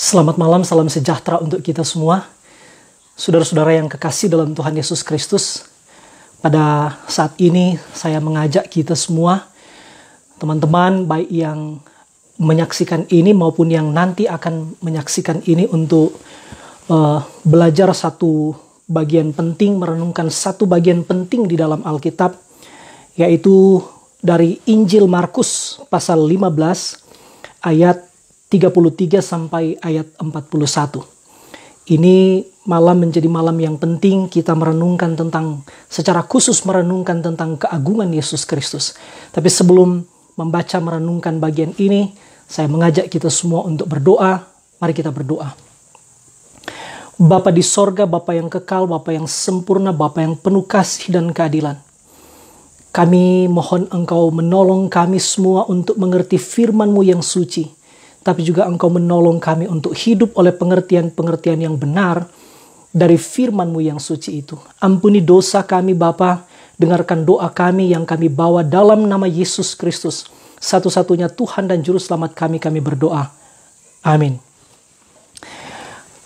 Selamat malam, salam sejahtera untuk kita semua. Saudara-saudara yang kekasih dalam Tuhan Yesus Kristus. Pada saat ini saya mengajak kita semua, teman-teman baik yang menyaksikan ini maupun yang nanti akan menyaksikan ini untuk belajar satu bagian penting, merenungkan satu bagian penting di dalam Alkitab, yaitu dari Injil Markus pasal 15 ayat 33 sampai ayat 41. Ini malam menjadi malam yang penting kita merenungkan tentang, secara khusus merenungkan tentang keagungan Yesus Kristus. Tapi sebelum membaca merenungkan bagian ini, saya mengajak kita semua untuk berdoa. Mari kita berdoa. Bapa di sorga, Bapa yang kekal, Bapa yang sempurna, Bapa yang penuh kasih dan keadilan. Kami mohon Engkau menolong kami semua untuk mengerti firman-Mu yang suci. Tapi juga Engkau menolong kami untuk hidup oleh pengertian-pengertian yang benar dari firman-Mu yang suci itu. Ampuni dosa kami Bapa, dengarkan doa kami yang kami bawa dalam nama Yesus Kristus. Satu-satunya Tuhan dan Juru Selamat kami berdoa. Amin.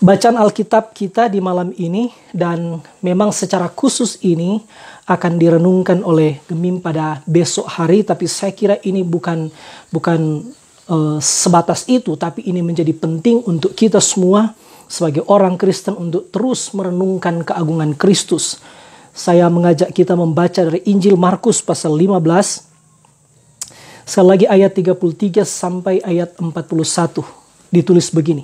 Bacaan Alkitab kita di malam ini, dan memang secara khusus ini akan direnungkan oleh Gemim pada besok hari, tapi saya kira ini bukan sebatas itu, tapi ini menjadi penting untuk kita semua sebagai orang Kristen untuk terus merenungkan keagungan Kristus. Saya mengajak kita membaca dari Injil Markus pasal 15, sekali lagi ayat 33 sampai ayat 41. Ditulis begini.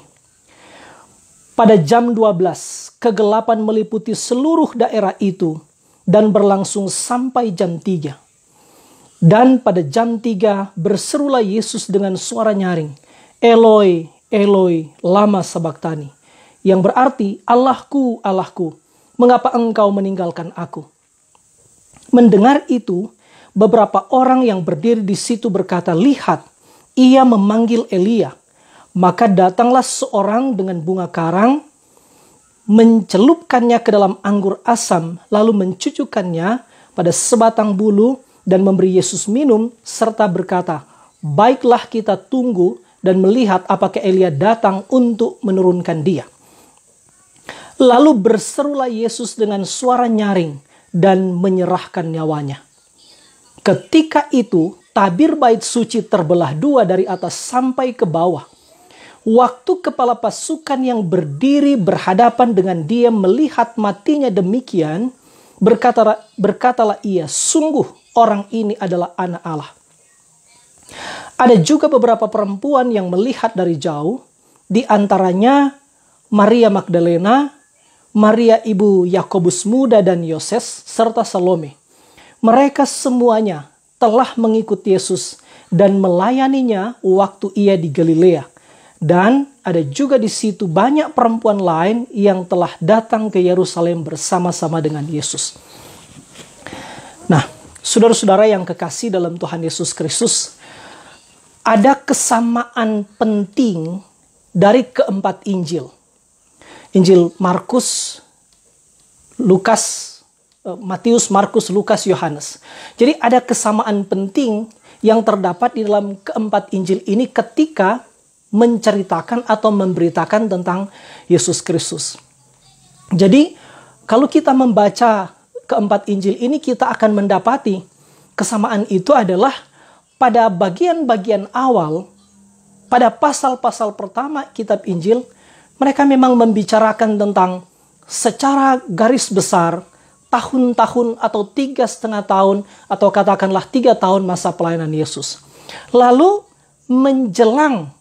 Pada jam 12, kegelapan meliputi seluruh daerah itu dan berlangsung sampai jam 3. Dan pada jam 3 berserulah Yesus dengan suara nyaring, Eloi, Eloi, lama sabachthani, yang berarti, Allahku, Allahku, mengapa engkau meninggalkan aku? Mendengar itu, beberapa orang yang berdiri di situ berkata, lihat, ia memanggil Elia. Maka datanglah seorang dengan bunga karang, mencelupkannya ke dalam anggur asam, lalu mencucukkannya pada sebatang bulu, dan memberi Yesus minum, serta berkata, baiklah kita tunggu dan melihat apakah Elia datang untuk menurunkan dia. Lalu berserulah Yesus dengan suara nyaring dan menyerahkan nyawanya. Ketika itu, tabir bait suci terbelah dua dari atas sampai ke bawah. Waktu kepala pasukan yang berdiri berhadapan dengan dia melihat matinya demikian, berkatalah ia, sungguh orang ini adalah anak Allah. Ada juga beberapa perempuan yang melihat dari jauh, di antaranya Maria Magdalena, Maria ibu Yakobus muda dan Yoses, serta Salome. Mereka semuanya telah mengikuti Yesus dan melayaninya waktu ia di Galilea. Dan ada juga di situ banyak perempuan lain yang telah datang ke Yerusalem bersama-sama dengan Yesus. Nah, saudara-saudara yang kekasih dalam Tuhan Yesus Kristus, ada kesamaan penting dari keempat Injil. Injil Markus, Lukas, Matius, Markus, Lukas, Yohanes. Jadi ada kesamaan penting yang terdapat di dalam keempat Injil ini ketika menceritakan atau memberitakan tentang Yesus Kristus. Jadi kalau kita membaca keempat Injil ini, kita akan mendapati kesamaan itu adalah pada bagian-bagian awal, pada pasal-pasal pertama kitab Injil, mereka memang membicarakan tentang secara garis besar tahun-tahun atau 3,5 tahun atau katakanlah 3 tahun masa pelayanan Yesus. Lalu menjelang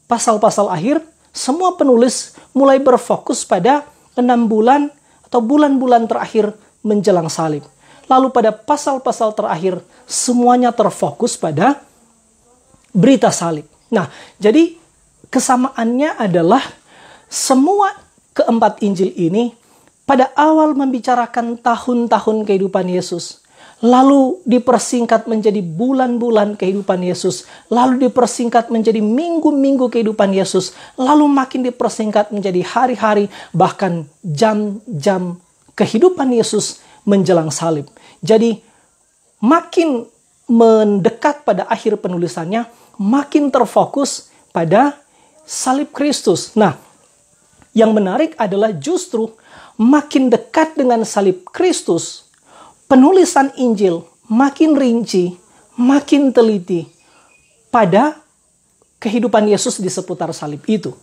pasal-pasal akhir, semua penulis mulai berfokus pada 6 bulan atau bulan-bulan terakhir menjelang salib. Lalu pada pasal-pasal terakhir, semuanya terfokus pada berita salib. Nah, jadi kesamaannya adalah semua keempat Injil ini pada awal membicarakan tahun-tahun kehidupan Yesus. Lalu dipersingkat menjadi bulan-bulan kehidupan Yesus. Lalu dipersingkat menjadi minggu-minggu kehidupan Yesus. Lalu makin dipersingkat menjadi hari-hari, bahkan jam-jam kehidupan Yesus menjelang salib. Jadi makin mendekat pada akhir penulisannya, makin terfokus pada salib Kristus. Nah, yang menarik adalah justru makin dekat dengan salib Kristus, penulisan Injil makin rinci, makin teliti pada kehidupan Yesus di seputar salib itu.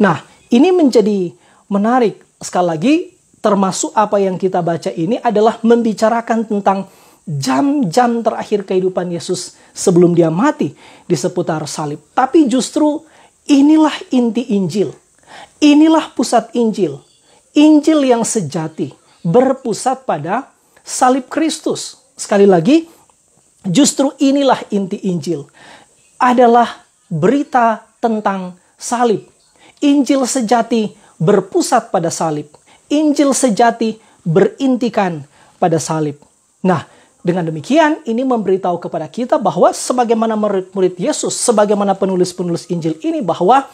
Nah, ini menjadi menarik. Sekali lagi, termasuk apa yang kita baca ini adalah membicarakan tentang jam-jam terakhir kehidupan Yesus sebelum dia mati di seputar salib. Tapi justru inilah inti Injil. Inilah pusat Injil. Injil yang sejati berpusat pada salib Kristus. Sekali lagi, justru inilah inti Injil. Adalah berita tentang salib. Injil sejati berpusat pada salib. Injil sejati berintikan pada salib. Nah, dengan demikian ini memberitahu kepada kita bahwa sebagaimana murid-murid Yesus, sebagaimana penulis-penulis Injil ini, bahwa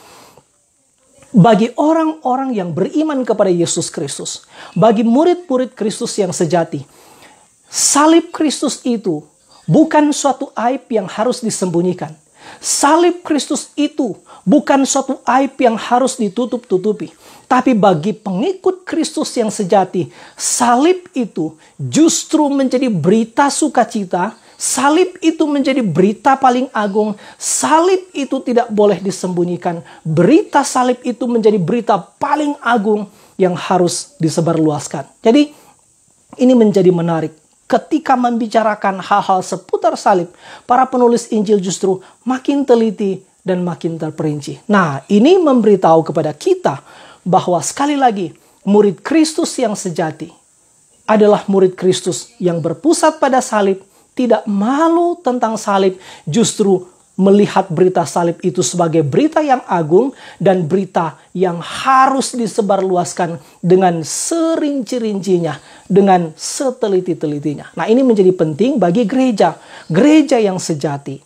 bagi orang-orang yang beriman kepada Yesus Kristus, bagi murid-murid Kristus yang sejati, salib Kristus itu bukan suatu aib yang harus disembunyikan. Salib Kristus itu bukan suatu aib yang harus ditutup-tutupi. Tapi bagi pengikut Kristus yang sejati, salib itu justru menjadi berita sukacita. Salib itu menjadi berita paling agung. Salib itu tidak boleh disembunyikan. Berita salib itu menjadi berita paling agung yang harus disebarluaskan. Jadi ini menjadi menarik. Ketika membicarakan hal-hal seputar salib, para penulis Injil justru makin teliti dan makin terperinci. Nah, ini memberitahu kepada kita bahwa sekali lagi, murid Kristus yang sejati adalah murid Kristus yang berpusat pada salib, tidak malu tentang salib, justru melihat berita salib itu sebagai berita yang agung dan berita yang harus disebarluaskan dengan serinci-rincinya, dengan seteliti-telitinya. Nah, ini menjadi penting bagi gereja yang sejati.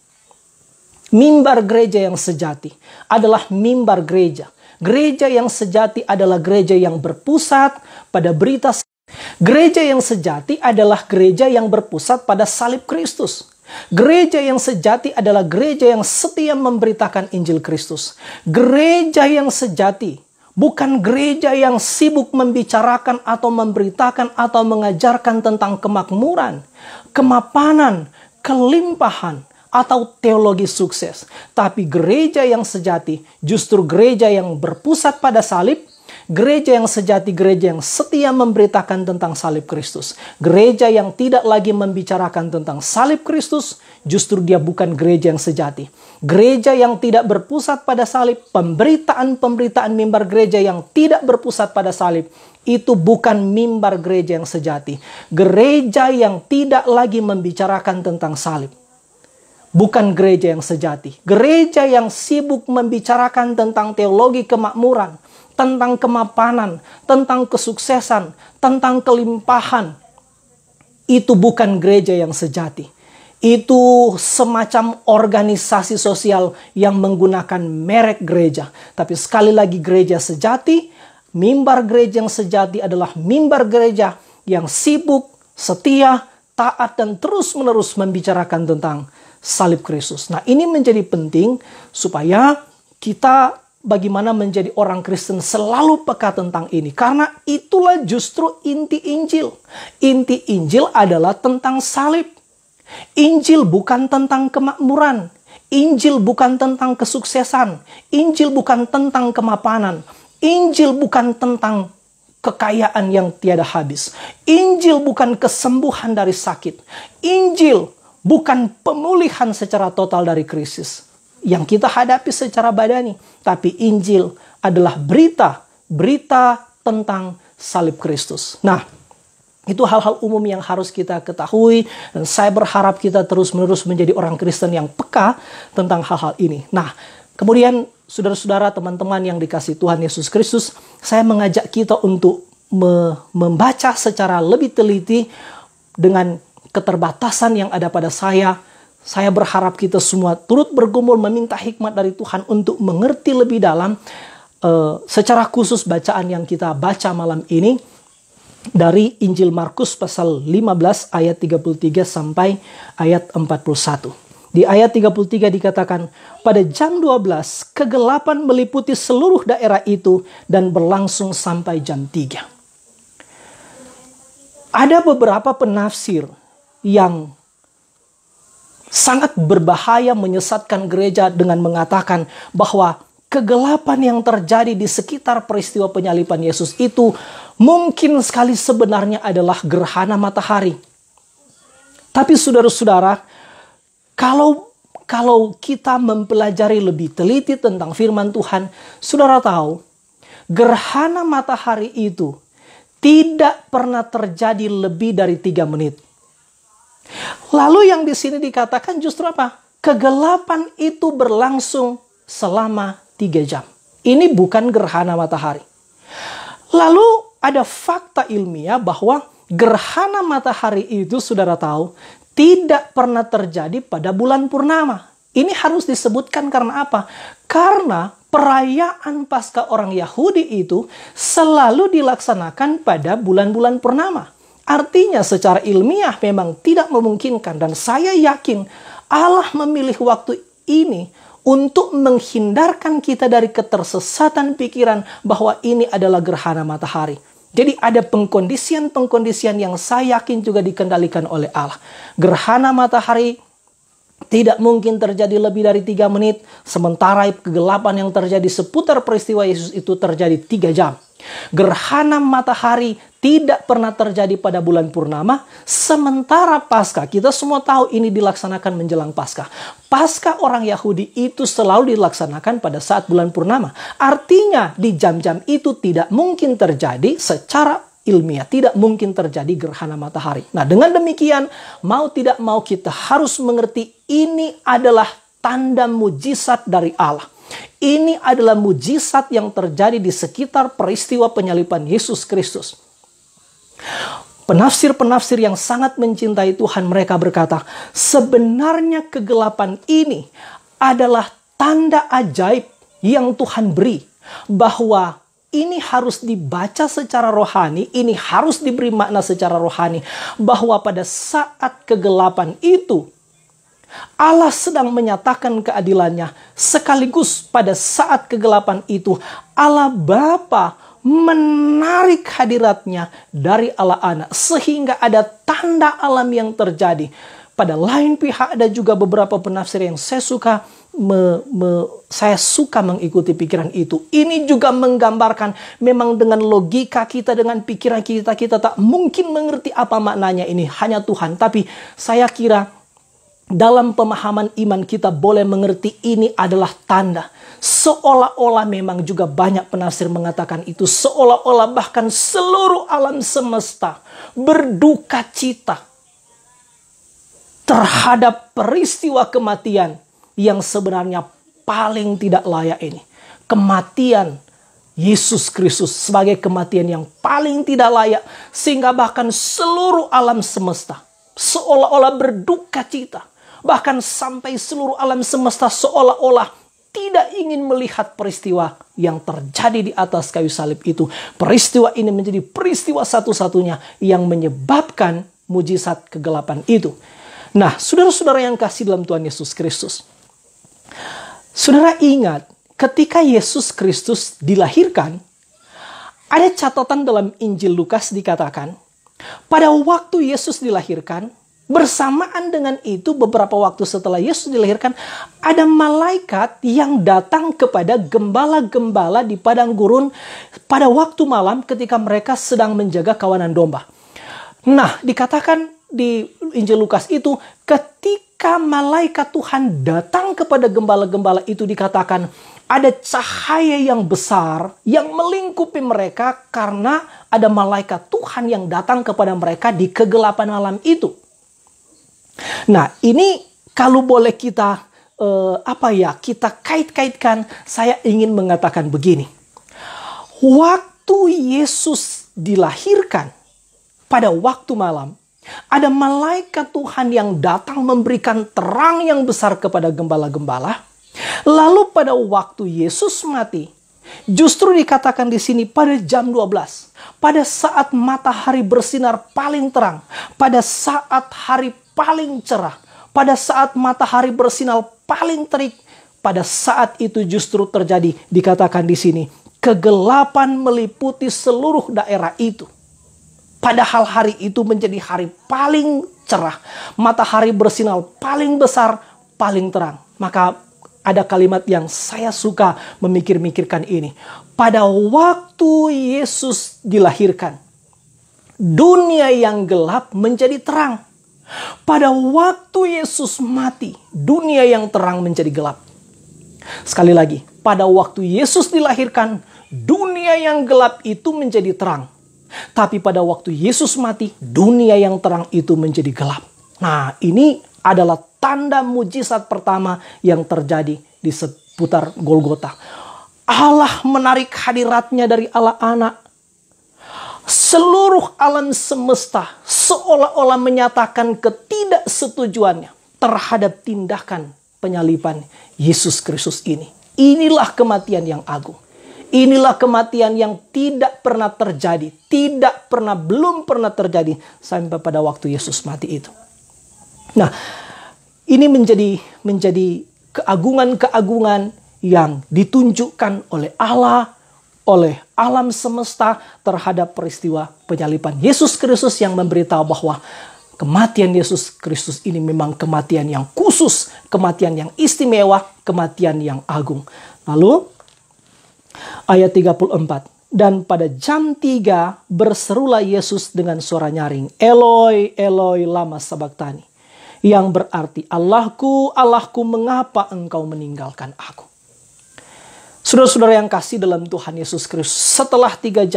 Mimbar gereja yang sejati adalah mimbar gereja. Gereja yang sejati adalah gereja yang berpusat pada berita. Gereja yang sejati adalah gereja yang berpusat pada salib Kristus. Gereja yang sejati adalah gereja yang setia memberitakan Injil Kristus. Gereja yang sejati bukan gereja yang sibuk membicarakan atau memberitakan atau mengajarkan tentang kemakmuran, kemapanan, kelimpahan, atau teologi sukses. Tapi gereja yang sejati justru gereja yang berpusat pada salib. Gereja yang sejati, gereja yang setia memberitakan tentang salib Kristus. Gereja yang tidak lagi membicarakan tentang salib Kristus, justru dia bukan gereja yang sejati. Gereja yang tidak berpusat pada salib, pemberitaan-pemberitaan mimbar gereja yang tidak berpusat pada salib, itu bukan mimbar gereja yang sejati. Gereja yang tidak lagi membicarakan tentang salib, bukan gereja yang sejati. Gereja yang sibuk membicarakan tentang teologi kemakmuran, tentang kemapanan, tentang kesuksesan, tentang kelimpahan, itu bukan gereja yang sejati. Itu semacam organisasi sosial yang menggunakan merek gereja. Tapi sekali lagi, gereja sejati, mimbar gereja yang sejati adalah mimbar gereja yang sibuk, setia, taat, dan terus-menerus membicarakan tentang salib Kristus. Nah, ini menjadi penting supaya kita bagaimana menjadi orang Kristen selalu peka tentang ini. Karena itulah justru inti Injil. Inti Injil adalah tentang salib. Injil bukan tentang kemakmuran. Injil bukan tentang kesuksesan. Injil bukan tentang kemapanan. Injil bukan tentang kekayaan yang tiada habis. Injil bukan kesembuhan dari sakit. Injil bukan pemulihan secara total dari krisis yang kita hadapi secara badani. Tapi Injil adalah berita tentang salib Kristus. Nah, itu hal-hal umum yang harus kita ketahui. Dan saya berharap kita terus-menerus menjadi orang Kristen yang peka tentang hal-hal ini. Nah, kemudian saudara-saudara, teman-teman yang dikasihi Tuhan Yesus Kristus, saya mengajak kita untuk membaca secara lebih teliti dengan keterbatasan yang ada pada saya. Saya berharap kita semua turut bergumul meminta hikmat dari Tuhan untuk mengerti lebih dalam secara khusus bacaan yang kita baca malam ini dari Injil Markus pasal 15 ayat 33 sampai ayat 41. Di ayat 33 dikatakan, pada jam 12 kegelapan meliputi seluruh daerah itu dan berlangsung sampai jam 3. Ada beberapa penafsir yang sangat berbahaya menyesatkan gereja dengan mengatakan bahwa kegelapan yang terjadi di sekitar peristiwa penyaliban Yesus itu mungkin sekali sebenarnya adalah gerhana matahari. Tapi saudara-saudara, kalau kita mempelajari lebih teliti tentang firman Tuhan, saudara tahu, gerhana matahari itu tidak pernah terjadi lebih dari 3 menit. Lalu yang di sini dikatakan justru apa? Kegelapan itu berlangsung selama 3 jam. Ini bukan gerhana matahari. Lalu ada fakta ilmiah bahwa gerhana matahari itu, saudara tahu, tidak pernah terjadi pada bulan purnama. Ini harus disebutkan karena apa? Karena perayaan Paskah orang Yahudi itu selalu dilaksanakan pada bulan-bulan purnama. Artinya secara ilmiah memang tidak memungkinkan, dan saya yakin Allah memilih waktu ini untuk menghindarkan kita dari ketersesatan pikiran bahwa ini adalah gerhana matahari. Jadi ada pengkondisian-pengkondisian yang saya yakin juga dikendalikan oleh Allah. Gerhana matahari tidak mungkin terjadi lebih dari 3 menit. Sementara kegelapan yang terjadi seputar peristiwa Yesus itu terjadi 3 jam. Gerhana matahari tidak pernah terjadi pada bulan purnama. Sementara Paskah, kita semua tahu ini dilaksanakan menjelang Paskah. Paskah orang Yahudi itu selalu dilaksanakan pada saat bulan purnama. Artinya di jam-jam itu tidak mungkin terjadi secara ilmiah, tidak mungkin terjadi gerhana matahari. Nah, dengan demikian, mau tidak mau kita harus mengerti ini adalah tanda mujizat dari Allah. Ini adalah mujizat yang terjadi di sekitar peristiwa penyaliban Yesus Kristus. Penafsir-penafsir yang sangat mencintai Tuhan, mereka berkata, sebenarnya kegelapan ini adalah tanda ajaib yang Tuhan beri, bahwa ini harus dibaca secara rohani, ini harus diberi makna secara rohani, bahwa pada saat kegelapan itu Allah sedang menyatakan keadilannya, sekaligus pada saat kegelapan itu Allah Bapa menarik hadiratnya dari Allah Anak, sehingga ada tanda alam yang terjadi. Pada lain pihak ada juga beberapa penafsir yang saya suka mengikuti pikiran itu. Ini juga menggambarkan memang dengan logika kita, dengan pikiran kita tak mungkin mengerti apa maknanya ini, hanya Tuhan. Tapi saya kira dalam pemahaman iman kita boleh mengerti ini adalah tanda. Seolah-olah memang juga banyak penafsir mengatakan itu, seolah-olah bahkan seluruh alam semesta berduka cita terhadap peristiwa kematian yang sebenarnya paling tidak layak ini. Kematian Yesus Kristus sebagai kematian yang paling tidak layak, sehingga bahkan seluruh alam semesta seolah-olah berduka cita. Bahkan sampai seluruh alam semesta seolah-olah tidak ingin melihat peristiwa yang terjadi di atas kayu salib itu. Peristiwa ini menjadi peristiwa satu-satunya yang menyebabkan mujizat kegelapan itu. Nah, saudara-saudara yang kasih dalam Tuhan Yesus Kristus, saudara ingat ketika Yesus Kristus dilahirkan, ada catatan dalam Injil Lukas dikatakan, pada waktu Yesus dilahirkan, bersamaan dengan itu beberapa waktu setelah Yesus dilahirkan, ada malaikat yang datang kepada gembala-gembala di padang gurun pada waktu malam ketika mereka sedang menjaga kawanan domba. Nah, dikatakan di Injil Lukas itu, ketika malaikat Tuhan datang kepada gembala-gembala itu, dikatakan ada cahaya yang besar yang melingkupi mereka karena ada malaikat Tuhan yang datang kepada mereka di kegelapan malam itu. Nah, ini kalau boleh kita kita kait-kaitkan, saya ingin mengatakan begini. Waktu Yesus dilahirkan pada waktu malam, ada malaikat Tuhan yang datang memberikan terang yang besar kepada gembala-gembala. Lalu pada waktu Yesus mati, justru dikatakan di sini pada jam 12, pada saat matahari bersinar paling terang, pada saat hari paling cerah, pada saat matahari bersinar paling terik, pada saat itu justru terjadi, dikatakan di sini, kegelapan meliputi seluruh daerah itu. Padahal hari itu menjadi hari paling cerah. Matahari bersinar paling besar, paling terang. Maka ada kalimat yang saya suka memikir-mikirkan ini. Pada waktu Yesus dilahirkan, dunia yang gelap menjadi terang. Pada waktu Yesus mati, dunia yang terang menjadi gelap. Sekali lagi, pada waktu Yesus dilahirkan, dunia yang gelap itu menjadi terang. Tapi pada waktu Yesus mati, dunia yang terang itu menjadi gelap. Nah, ini adalah tanda mujizat pertama yang terjadi di seputar Golgota. Allah menarik hadiratnya dari Allah Anak. Seluruh alam semesta seolah-olah menyatakan ketidaksetujuannya terhadap tindakan penyaliban Yesus Kristus ini. Inilah kematian yang agung. Inilah kematian yang tidak pernah terjadi. Belum pernah terjadi sampai pada waktu Yesus mati itu. Nah, ini menjadi keagungan-keagungan yang ditunjukkan oleh Allah, oleh alam semesta terhadap peristiwa penyaliban Yesus Kristus yang memberitahu bahwa kematian Yesus Kristus ini memang kematian yang khusus, kematian yang istimewa, kematian yang agung. Lalu ayat 34. Dan pada jam 3 berserulah Yesus dengan suara nyaring, Eloi, Eloi, lama sabachthani. Yang berarti, Allahku, Allahku, mengapa engkau meninggalkan aku? Saudara-saudara yang kasih dalam Tuhan Yesus Kristus, setelah 3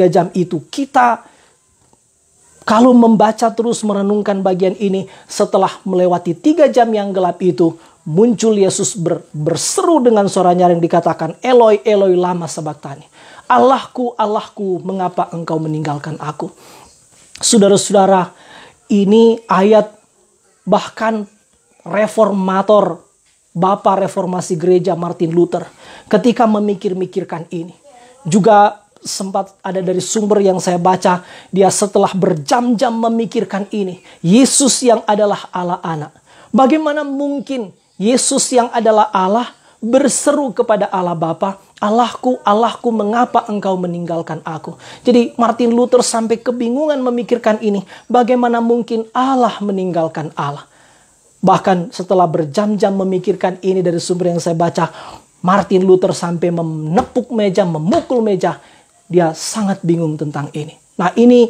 jam itu kita kalau membaca terus merenungkan bagian ini, setelah melewati 3 jam yang gelap itu, muncul Yesus berseru dengan suara nyaring, dikatakan, Eloi, Eloi, lama sabachthani. Allahku, Allahku, mengapa engkau meninggalkan aku? Saudara-saudara, ini ayat bahkan reformator, Bapak Reformasi Gereja Martin Luther, ketika memikir-mikirkan ini, juga sempat ada dari sumber yang saya baca, dia setelah berjam-jam memikirkan ini, Yesus yang adalah Allah Anak. Bagaimana mungkin Yesus yang adalah Allah berseru kepada Allah Bapa, Allahku, Allahku, mengapa engkau meninggalkan aku? Jadi Martin Luther sampai kebingungan memikirkan ini. Bagaimana mungkin Allah meninggalkan Allah? Bahkan setelah berjam-jam memikirkan ini dari sumber yang saya baca, Martin Luther sampai menepuk meja, memukul meja. Dia sangat bingung tentang ini. Nah, ini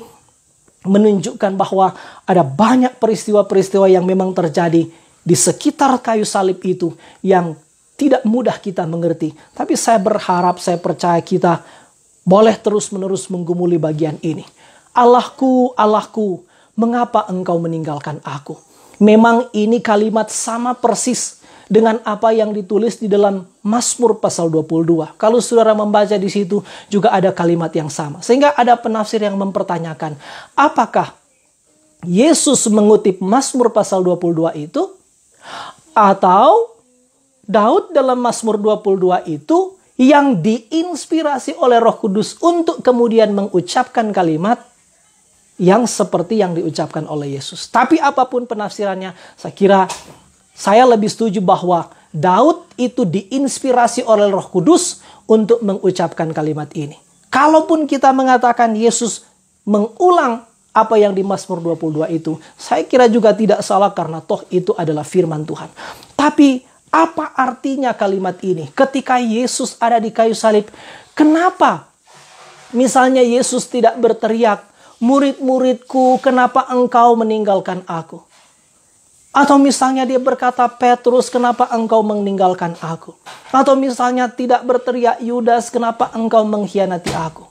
menunjukkan bahwa ada banyak peristiwa-peristiwa yang memang terjadi di sekitar kayu salib itu yang tidak mudah kita mengerti. Tapi saya berharap, saya percaya kita boleh terus-menerus menggumuli bagian ini. Allahku, Allahku, mengapa engkau meninggalkan aku? Memang ini kalimat sama persis dengan apa yang ditulis di dalam Mazmur pasal 22. Kalau saudara membaca di situ juga ada kalimat yang sama. Sehingga ada penafsir yang mempertanyakan, apakah Yesus mengutip Mazmur pasal 22 itu, atau Daud dalam Mazmur 22 itu yang diinspirasi oleh Roh Kudus untuk kemudian mengucapkan kalimat yang seperti yang diucapkan oleh Yesus. Tapi apapun penafsirannya, saya kira saya lebih setuju bahwa Daud itu diinspirasi oleh Roh Kudus untuk mengucapkan kalimat ini. Kalaupun kita mengatakan Yesus mengulang apa yang di Mazmur 22 itu, saya kira juga tidak salah karena toh itu adalah firman Tuhan. Tapi apa artinya kalimat ini? Ketika Yesus ada di kayu salib, kenapa misalnya Yesus tidak berteriak, murid-muridku, kenapa engkau meninggalkan aku? Atau misalnya dia berkata, Petrus, kenapa engkau meninggalkan aku? Atau misalnya tidak berteriak, Yudas, kenapa engkau mengkhianati aku?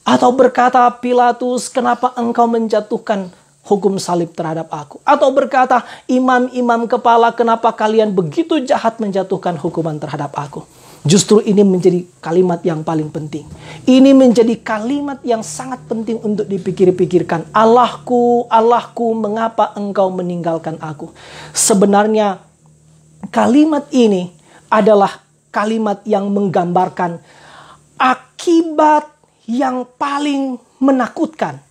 Atau berkata, Pilatus, kenapa engkau menjatuhkan hukum salib terhadap aku? Atau berkata, imam-imam kepala, kenapa kalian begitu jahat menjatuhkan hukuman terhadap aku? Justru ini menjadi kalimat yang paling penting. Ini menjadi kalimat yang sangat penting untuk dipikir-pikirkan. Allahku, Allahku, mengapa engkau meninggalkan aku? Sebenarnya kalimat ini adalah kalimat yang menggambarkan akibat yang paling menakutkan.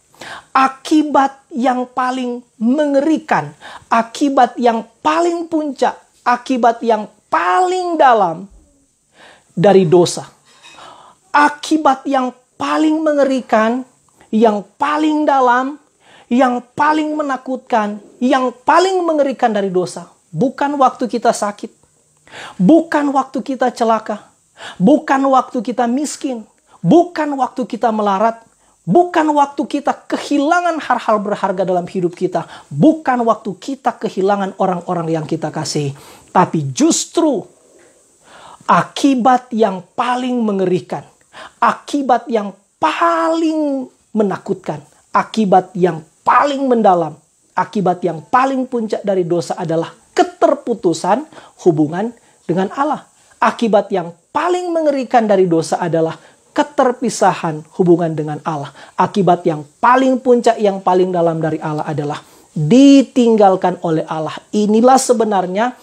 Akibat yang paling mengerikan, akibat yang paling puncak, akibat yang paling dalam dari dosa. Akibat yang paling mengerikan, yang paling dalam, yang paling menakutkan, yang paling mengerikan dari dosa. Bukan waktu kita sakit, bukan waktu kita celaka, bukan waktu kita miskin, bukan waktu kita melarat, bukan waktu kita kehilangan hal-hal berharga dalam hidup kita, bukan waktu kita kehilangan orang-orang yang kita kasihi, tapi justru akibat yang paling mengerikan, akibat yang paling menakutkan, akibat yang paling mendalam, akibat yang paling puncak dari dosa adalah keterputusan hubungan dengan Allah. Akibat yang paling mengerikan dari dosa adalah keterpisahan hubungan dengan Allah. Akibat yang paling puncak, yang paling dalam dari Allah adalah ditinggalkan oleh Allah. Inilah sebenarnya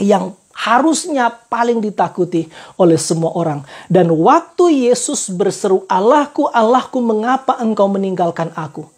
yang harusnya paling ditakuti oleh semua orang. Dan waktu Yesus berseru, "Allahku, Allahku, mengapa engkau meninggalkan aku?"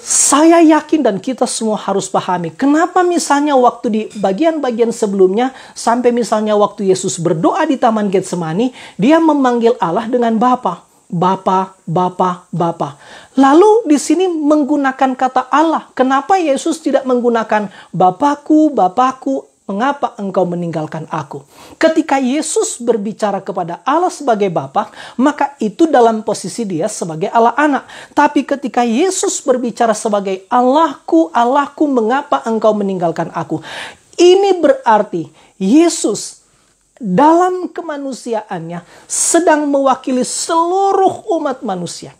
Saya yakin dan kita semua harus pahami. Kenapa misalnya waktu di bagian-bagian sebelumnya, sampai misalnya waktu Yesus berdoa di Taman Getsemani, dia memanggil Allah dengan Bapa. Bapa, Bapa, Bapa. Lalu di sini menggunakan kata Allah. Kenapa Yesus tidak menggunakan Bapakku, Bapakku, mengapa engkau meninggalkan aku? Ketika Yesus berbicara kepada Allah sebagai Bapa, maka itu dalam posisi dia sebagai Allah anak. Tapi ketika Yesus berbicara sebagai Allahku, Allahku, mengapa engkau meninggalkan aku? Ini berarti Yesus dalam kemanusiaannya sedang mewakili seluruh umat manusia.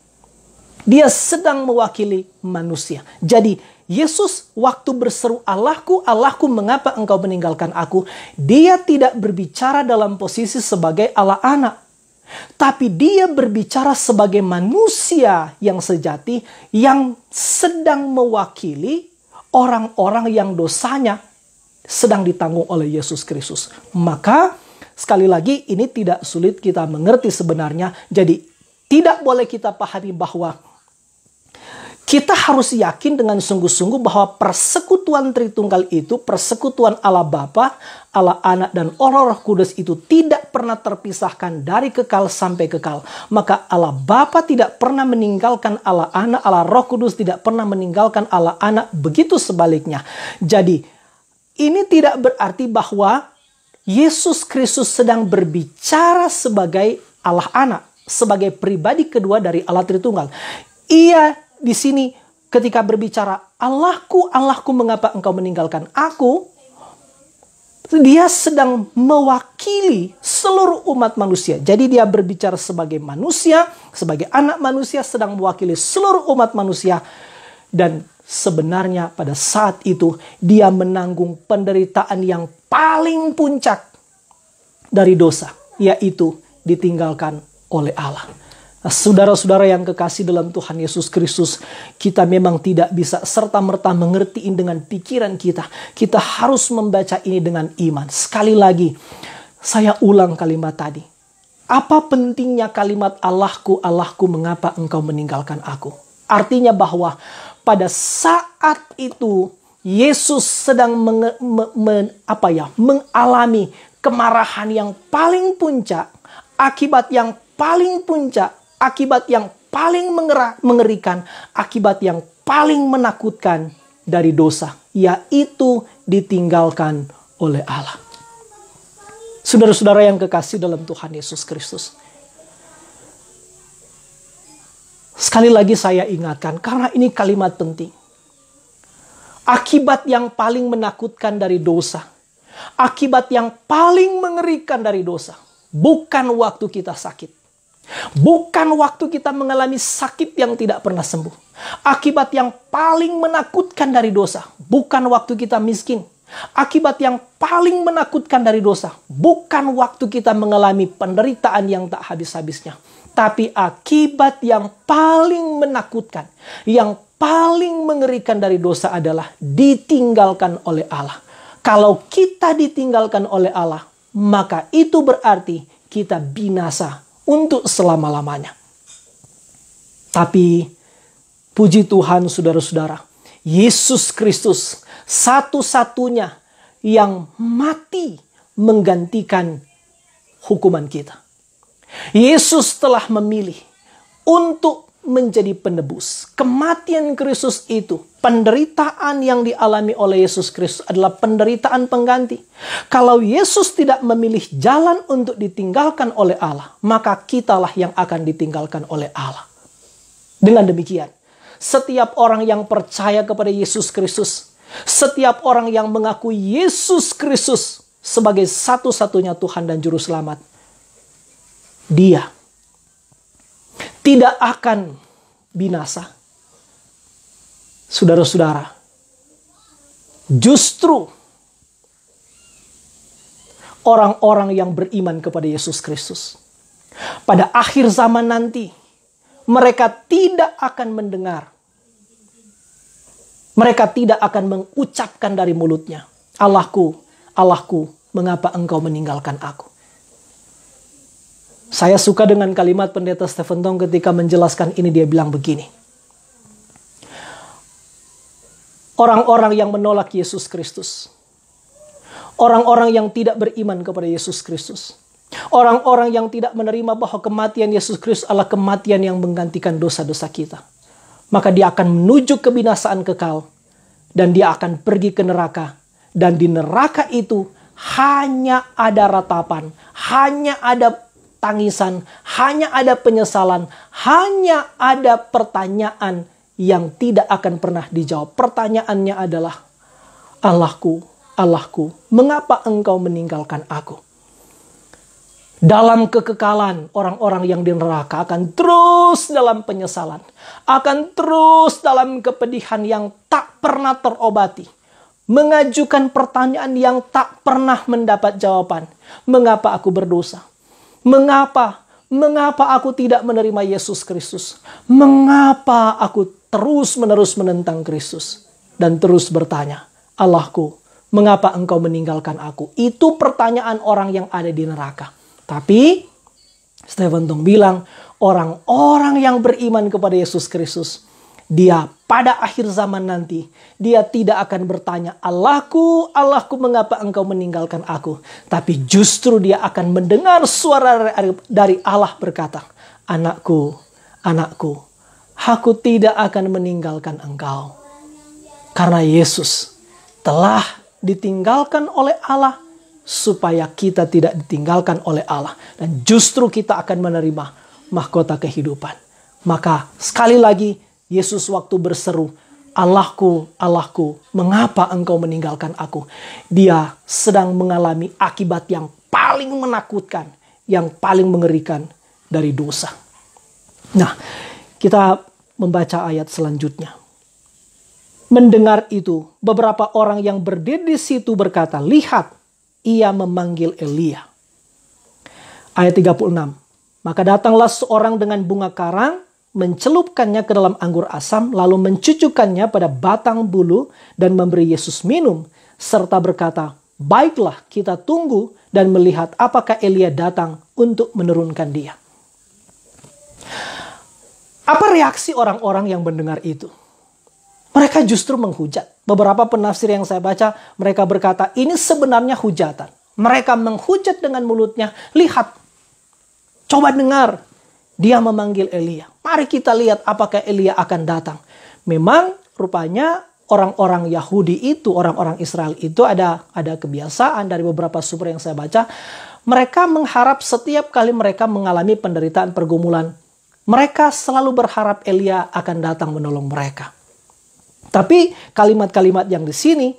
Dia sedang mewakili manusia. Jadi Yesus waktu berseru, "Allahku, Allahku, mengapa engkau meninggalkan aku?" Dia tidak berbicara dalam posisi sebagai Allah anak. Tapi dia berbicara sebagai manusia yang sejati yang sedang mewakili orang-orang yang dosanya sedang ditanggung oleh Yesus Kristus. Maka sekali lagi ini tidak sulit kita mengerti sebenarnya. Jadi tidak boleh kita pahami bahwa kita harus yakin dengan sungguh-sungguh bahwa persekutuan Tritunggal itu, persekutuan Allah Bapa, Allah Anak, dan Allah Roh Kudus itu tidak pernah terpisahkan dari kekal sampai kekal. Maka Allah Bapa tidak pernah meninggalkan Allah Anak, Allah Roh Kudus tidak pernah meninggalkan Allah Anak, begitu sebaliknya. Jadi ini tidak berarti bahwa Yesus Kristus sedang berbicara sebagai Allah Anak, sebagai pribadi kedua dari Allah Tritunggal. Ia di sini ketika berbicara, "Allahku, Allahku, mengapa engkau meninggalkan aku?" Dia sedang mewakili seluruh umat manusia. Jadi dia berbicara sebagai manusia, sebagai anak manusia, sedang mewakili seluruh umat manusia. Dan sebenarnya pada saat itu dia menanggung penderitaan yang paling puncak dari dosa, yaitu ditinggalkan oleh Allah. Saudara-saudara yang kekasih dalam Tuhan Yesus Kristus, kita memang tidak bisa serta-merta mengerti ini dengan pikiran kita. Kita harus membaca ini dengan iman. Sekali lagi, saya ulang kalimat tadi. Apa pentingnya kalimat "Allahku, Allahku, mengapa engkau meninggalkan aku"? Artinya bahwa pada saat itu Yesus sedang mengalami kemarahan yang paling puncak, akibat yang paling puncak, akibat yang paling mengerikan, akibat yang paling menakutkan dari dosa, yaitu ditinggalkan oleh Allah. Saudara-saudara yang kekasih dalam Tuhan Yesus Kristus, sekali lagi saya ingatkan, karena ini kalimat penting. Akibat yang paling menakutkan dari dosa, akibat yang paling mengerikan dari dosa, bukan waktu kita sakit. Bukan waktu kita mengalami sakit yang tidak pernah sembuh. Akibat yang paling menakutkan dari dosa, bukan waktu kita miskin. Akibat yang paling menakutkan dari dosa, bukan waktu kita mengalami penderitaan yang tak habis-habisnya. Tapi akibat yang paling menakutkan, yang paling mengerikan dari dosa adalah ditinggalkan oleh Allah. Kalau kita ditinggalkan oleh Allah, maka itu berarti kita binasa untuk selama-lamanya. Tapi Puji Tuhan saudara-saudara, Yesus Kristus satu-satunya yang mati menggantikan hukuman kita. Yesus telah memilih untuk menjadi penebus. Kematian Kristus itu, penderitaan yang dialami oleh Yesus Kristus adalah penderitaan pengganti. Kalau Yesus tidak memilih jalan untuk ditinggalkan oleh Allah, maka kitalah yang akan ditinggalkan oleh Allah. Dengan demikian, setiap orang yang percaya kepada Yesus Kristus, setiap orang yang mengakui Yesus Kristus sebagai satu-satunya Tuhan dan Juru Selamat, dia tidak akan binasa. Saudara-saudara, justru orang-orang yang beriman kepada Yesus Kristus pada akhir zaman nanti, mereka tidak akan mendengar, mereka tidak akan mengucapkan dari mulutnya, Allahku, Allahku, mengapa engkau meninggalkan aku? Saya suka dengan kalimat Pendeta Stephen Tong ketika menjelaskan ini. Dia bilang begini. Orang-orang yang menolak Yesus Kristus, orang-orang yang tidak beriman kepada Yesus Kristus, orang-orang yang tidak menerima bahwa kematian Yesus Kristus adalah kematian yang menggantikan dosa-dosa kita, maka dia akan menuju kebinasaan kekal dan dia akan pergi ke neraka. Dan di neraka itu hanya ada ratapan, hanya ada tangisan, hanya ada penyesalan, hanya ada pertanyaan yang tidak akan pernah dijawab. Pertanyaannya adalah, Allahku, Allahku, mengapa engkau meninggalkan aku? Dalam kekekalan, orang-orang yang di neraka akan terus dalam penyesalan, akan terus dalam kepedihan yang tak pernah terobati, mengajukan pertanyaan yang tak pernah mendapat jawaban. Mengapa aku berdosa? Mengapa aku tidak menerima Yesus Kristus? Mengapa aku terus-menerus menentang Kristus? Dan terus bertanya, Allahku, mengapa engkau meninggalkan aku? Itu pertanyaan orang yang ada di neraka. Tapi, Stephen Tong bilang, orang-orang yang beriman kepada Yesus Kristus, dia pada akhir zaman nanti, dia tidak akan bertanya, Allahku, Allahku, mengapa engkau meninggalkan aku? Tapi justru dia akan mendengar suara dari Allah berkata, anakku, anakku, aku tidak akan meninggalkan engkau. Karena Yesus telah ditinggalkan oleh Allah, supaya kita tidak ditinggalkan oleh Allah. Dan justru kita akan menerima mahkota kehidupan. Maka sekali lagi, Yesus waktu berseru, Allahku, Allahku, mengapa engkau meninggalkan aku? Dia sedang mengalami akibat yang paling menakutkan, yang paling mengerikan dari dosa. Nah, kita membaca ayat selanjutnya. Mendengar itu, beberapa orang yang berdiri di situ berkata, lihat, ia memanggil Elia. Ayat 36. Maka datanglah seorang dengan bunga karang, mencelupkannya ke dalam anggur asam, lalu mencucukkannya pada batang bulu dan memberi Yesus minum, serta berkata, baiklah kita tunggu dan melihat apakah Elia datang untuk menurunkan dia. Apa reaksi orang-orang yang mendengar itu? Mereka justru menghujat. Beberapa penafsir yang saya baca, mereka berkata, ini sebenarnya hujatan. Mereka menghujat dengan mulutnya, lihat, coba dengar, dia memanggil Elia. Mari kita lihat apakah Elia akan datang. Memang rupanya orang-orang Yahudi itu, orang-orang Israel itu ada kebiasaan dari beberapa sumber yang saya baca. Mereka mengharap setiap kali mereka mengalami penderitaan pergumulan, mereka selalu berharap Elia akan datang menolong mereka. Tapi kalimat-kalimat yang di sini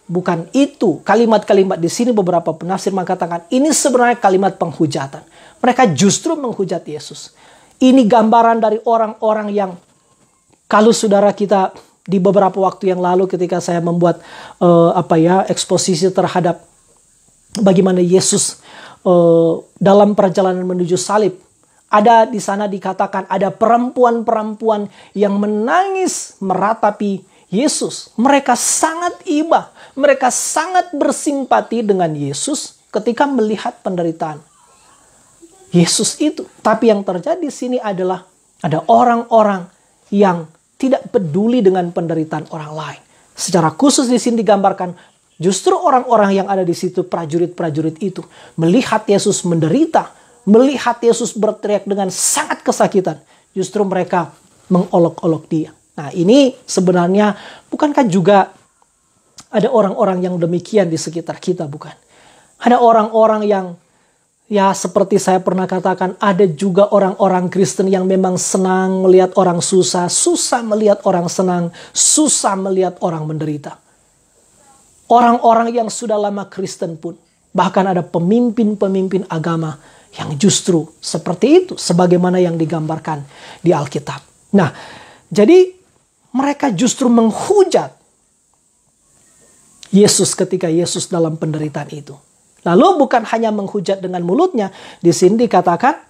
bukan itu. Kalimat-kalimat di sini beberapa penafsir mengatakan ini sebenarnya kalimat penghujatan. Mereka justru menghujat Yesus. Ini gambaran dari orang-orang yang, kalau saudara kita di beberapa waktu yang lalu ketika saya membuat eksposisi terhadap bagaimana Yesus dalam perjalanan menuju salib, ada di sana dikatakan ada perempuan-perempuan yang menangis meratapi Yesus. Mereka sangat iba, mereka sangat bersimpati dengan Yesus ketika melihat penderitaan Yesus itu. Tapi yang terjadi di sini adalah ada orang-orang yang tidak peduli dengan penderitaan orang lain. Secara khusus di sini digambarkan justru orang-orang yang ada di situ, prajurit-prajurit itu, melihat Yesus menderita, melihat Yesus berteriak dengan sangat kesakitan, justru mereka mengolok-olok dia. Nah, ini sebenarnya bukankah juga ada orang-orang yang demikian di sekitar kita, bukan? Ada orang-orang yang, ya seperti saya pernah katakan, ada juga orang-orang Kristen yang memang senang melihat orang susah, susah melihat orang senang, susah melihat orang menderita. Orang-orang yang sudah lama Kristen pun, bahkan ada pemimpin-pemimpin agama yang justru seperti itu, sebagaimana yang digambarkan di Alkitab. Nah, jadi mereka justru menghujat Yesus ketika Yesus dalam penderitaan itu. Lalu bukan hanya menghujat dengan mulutnya, di sini dikatakan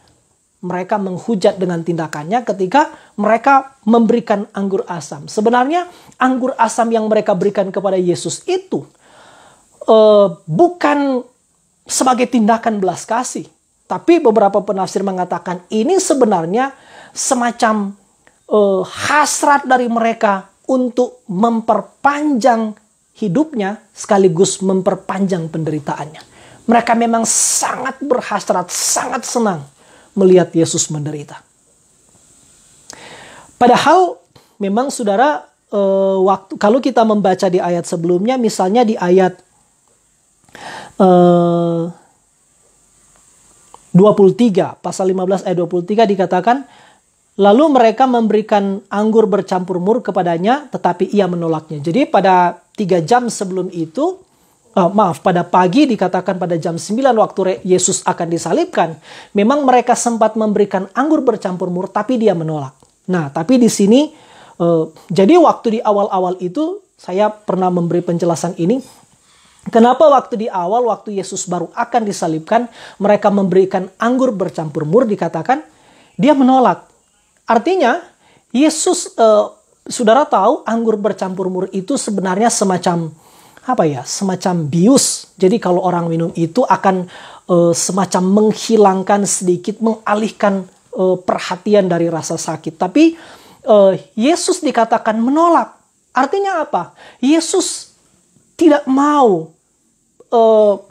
mereka menghujat dengan tindakannya ketika mereka memberikan anggur asam. Sebenarnya anggur asam yang mereka berikan kepada Yesus itu bukan sebagai tindakan belas kasih. Tapi beberapa penafsir mengatakan ini sebenarnya semacam hasrat dari mereka untuk memperpanjang hidupnya sekaligus memperpanjang penderitaannya. Mereka memang sangat berhasrat, sangat senang melihat Yesus menderita. Padahal memang saudara, kalau kita membaca di ayat sebelumnya, misalnya di ayat 23, pasal 15 ayat 23 dikatakan, lalu mereka memberikan anggur bercampur mur kepadanya, tetapi ia menolaknya. Jadi pada 3 jam sebelum itu, pada pagi dikatakan pada jam 9 waktu Yesus akan disalibkan, memang mereka sempat memberikan anggur bercampur mur, tapi dia menolak. Nah, tapi di sini, jadi waktu di awal-awal itu, saya pernah memberi penjelasan ini, kenapa waktu di awal, waktu Yesus baru akan disalibkan, mereka memberikan anggur bercampur mur, dikatakan, dia menolak. Artinya, Yesus, saudara tahu, anggur bercampur mur itu sebenarnya semacam semacam bius. Jadi kalau orang minum itu akan semacam menghilangkan sedikit, mengalihkan perhatian dari rasa sakit. Tapi Yesus dikatakan menolak. Artinya apa? Yesus tidak mau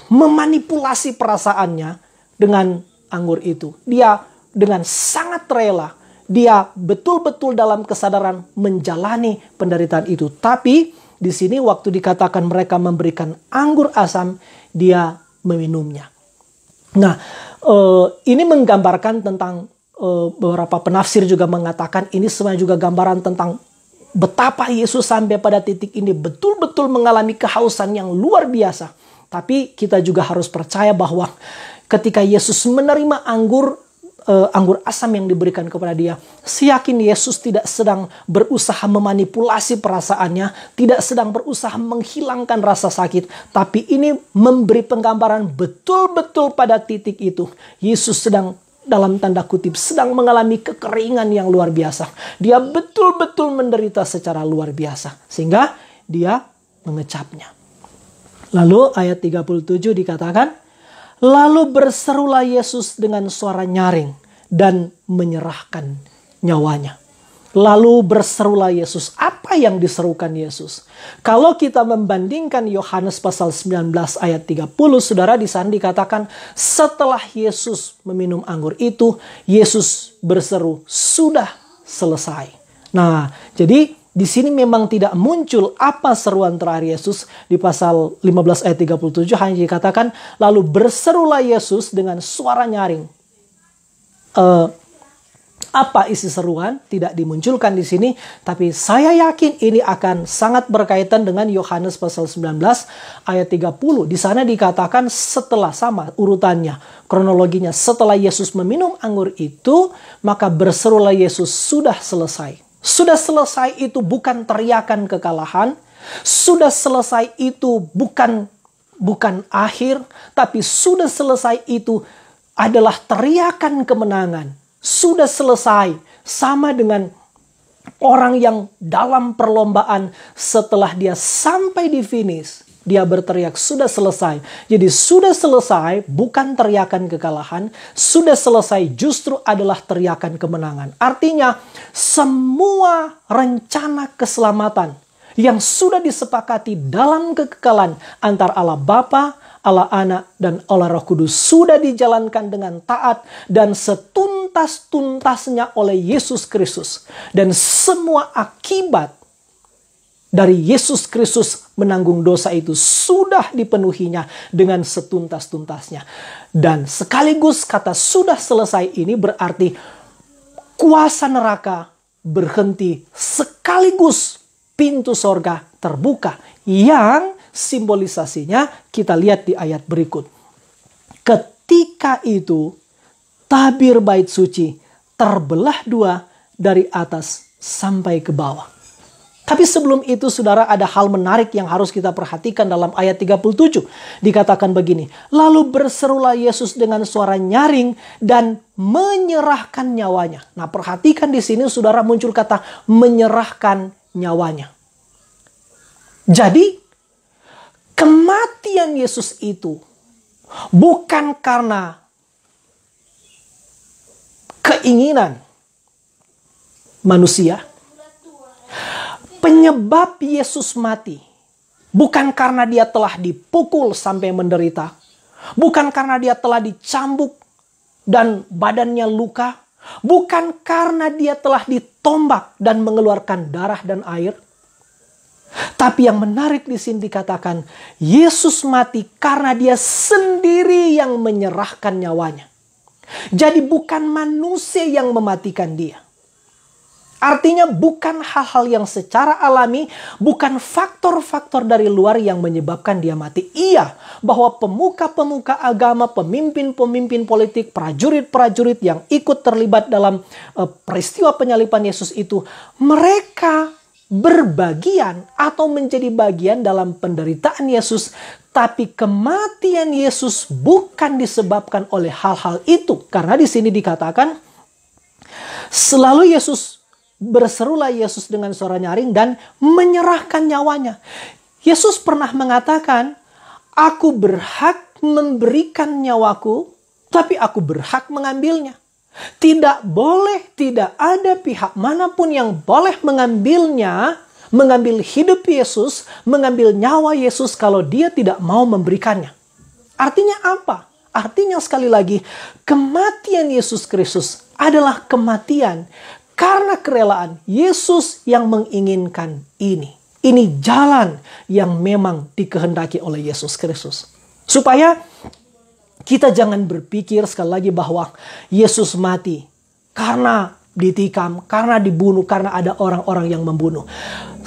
memanipulasi perasaannya dengan anggur itu. Dia dengan sangat rela, dia betul-betul dalam kesadaran menjalani penderitaan itu. Tapi di sini waktu dikatakan mereka memberikan anggur asam, dia meminumnya. Nah, ini menggambarkan tentang beberapa penafsir juga mengatakan ini sebenarnya juga gambaran tentang betapa Yesus sampai pada titik ini betul-betul mengalami kehausan yang luar biasa. Tapi kita juga harus percaya bahwa ketika Yesus menerima anggur asam yang diberikan kepada dia, saya yakin Yesus tidak sedang berusaha memanipulasi perasaannya, tidak sedang berusaha menghilangkan rasa sakit, tapi ini memberi penggambaran betul-betul pada titik itu Yesus sedang, dalam tanda kutip, sedang mengalami kekeringan yang luar biasa. Dia betul-betul menderita secara luar biasa sehingga dia mengecapnya. Lalu ayat 37 dikatakan, lalu berserulah Yesus dengan suara nyaring dan menyerahkan nyawanya. Lalu berserulah Yesus. Apa yang diserukan Yesus? Kalau kita membandingkan Yohanes pasal 19 ayat 30, saudara, di sana dikatakan setelah Yesus meminum anggur itu, Yesus berseru, sudah selesai. Nah, jadi di sini memang tidak muncul apa seruan terakhir Yesus. Di pasal 15 ayat 37 hanya dikatakan, lalu berserulah Yesus dengan suara nyaring. Apa isi seruan tidak dimunculkan di sini, tapi saya yakin ini akan sangat berkaitan dengan Yohanes pasal 19 ayat 30. Di sana dikatakan setelah, sama urutannya, kronologinya, setelah Yesus meminum anggur itu, maka berserulah Yesus, sudah selesai. Sudah selesai itu bukan teriakan kekalahan. Sudah selesai itu bukan akhir, tapi sudah selesai itu adalah teriakan kemenangan. Sudah selesai, sama dengan orang yang dalam perlombaan setelah dia sampai di finish, dia berteriak, sudah selesai. Jadi sudah selesai bukan teriakan kekalahan, sudah selesai justru adalah teriakan kemenangan. Artinya semua rencana keselamatan yang sudah disepakati dalam kekekalan antara Allah Bapa, Allah Anak, dan Allah Roh Kudus sudah dijalankan dengan taat dan setuntas-tuntasnya oleh Yesus Kristus. Dan semua akibat dari Yesus Kristus menanggung dosa itu sudah dipenuhinya dengan setuntas-tuntasnya. Dan sekaligus kata sudah selesai ini berarti kuasa neraka berhenti, sekaligus pintu sorga terbuka. Yang simbolisasinya kita lihat di ayat berikut. Ketika itu tabir bait suci terbelah dua dari atas sampai ke bawah. Tapi sebelum itu saudara, ada hal menarik yang harus kita perhatikan dalam ayat 37. Dikatakan begini, lalu berserulah Yesus dengan suara nyaring dan menyerahkan nyawanya. Nah, perhatikan di sini saudara, muncul kata menyerahkan nyawanya. Jadi kematian Yesus itu bukan karena keinginan manusia. Penyebab Yesus mati bukan karena dia telah dipukul sampai menderita, bukan karena dia telah dicambuk dan badannya luka, bukan karena dia telah ditombak dan mengeluarkan darah dan air. Tapi yang menarik di sini dikatakan Yesus mati karena dia sendiri yang menyerahkan nyawanya. Jadi bukan manusia yang mematikan dia. Artinya bukan hal-hal yang secara alami, bukan faktor-faktor dari luar yang menyebabkan dia mati. Iya, bahwa pemuka-pemuka agama, pemimpin-pemimpin politik, prajurit-prajurit yang ikut terlibat dalam peristiwa penyaliban Yesus itu, mereka berbagian atau menjadi bagian dalam penderitaan Yesus. Tapi kematian Yesus bukan disebabkan oleh hal-hal itu. Karena di sini dikatakan, selalu berserulah Yesus dengan suara nyaring dan menyerahkan nyawanya. Yesus pernah mengatakan, aku berhak memberikan nyawaku, tapi aku berhak mengambilnya. Tidak ada pihak manapun yang boleh mengambilnya, mengambil hidup Yesus, mengambil nyawa Yesus kalau dia tidak mau memberikannya. Artinya apa? Artinya sekali lagi, kematian Yesus Kristus adalah kematian karena kerelaan Yesus yang menginginkan ini. Ini jalan yang memang dikehendaki oleh Yesus Kristus. Supaya kita jangan berpikir sekali lagi bahwa Yesus mati karena ditikam, karena dibunuh, karena ada orang-orang yang membunuh.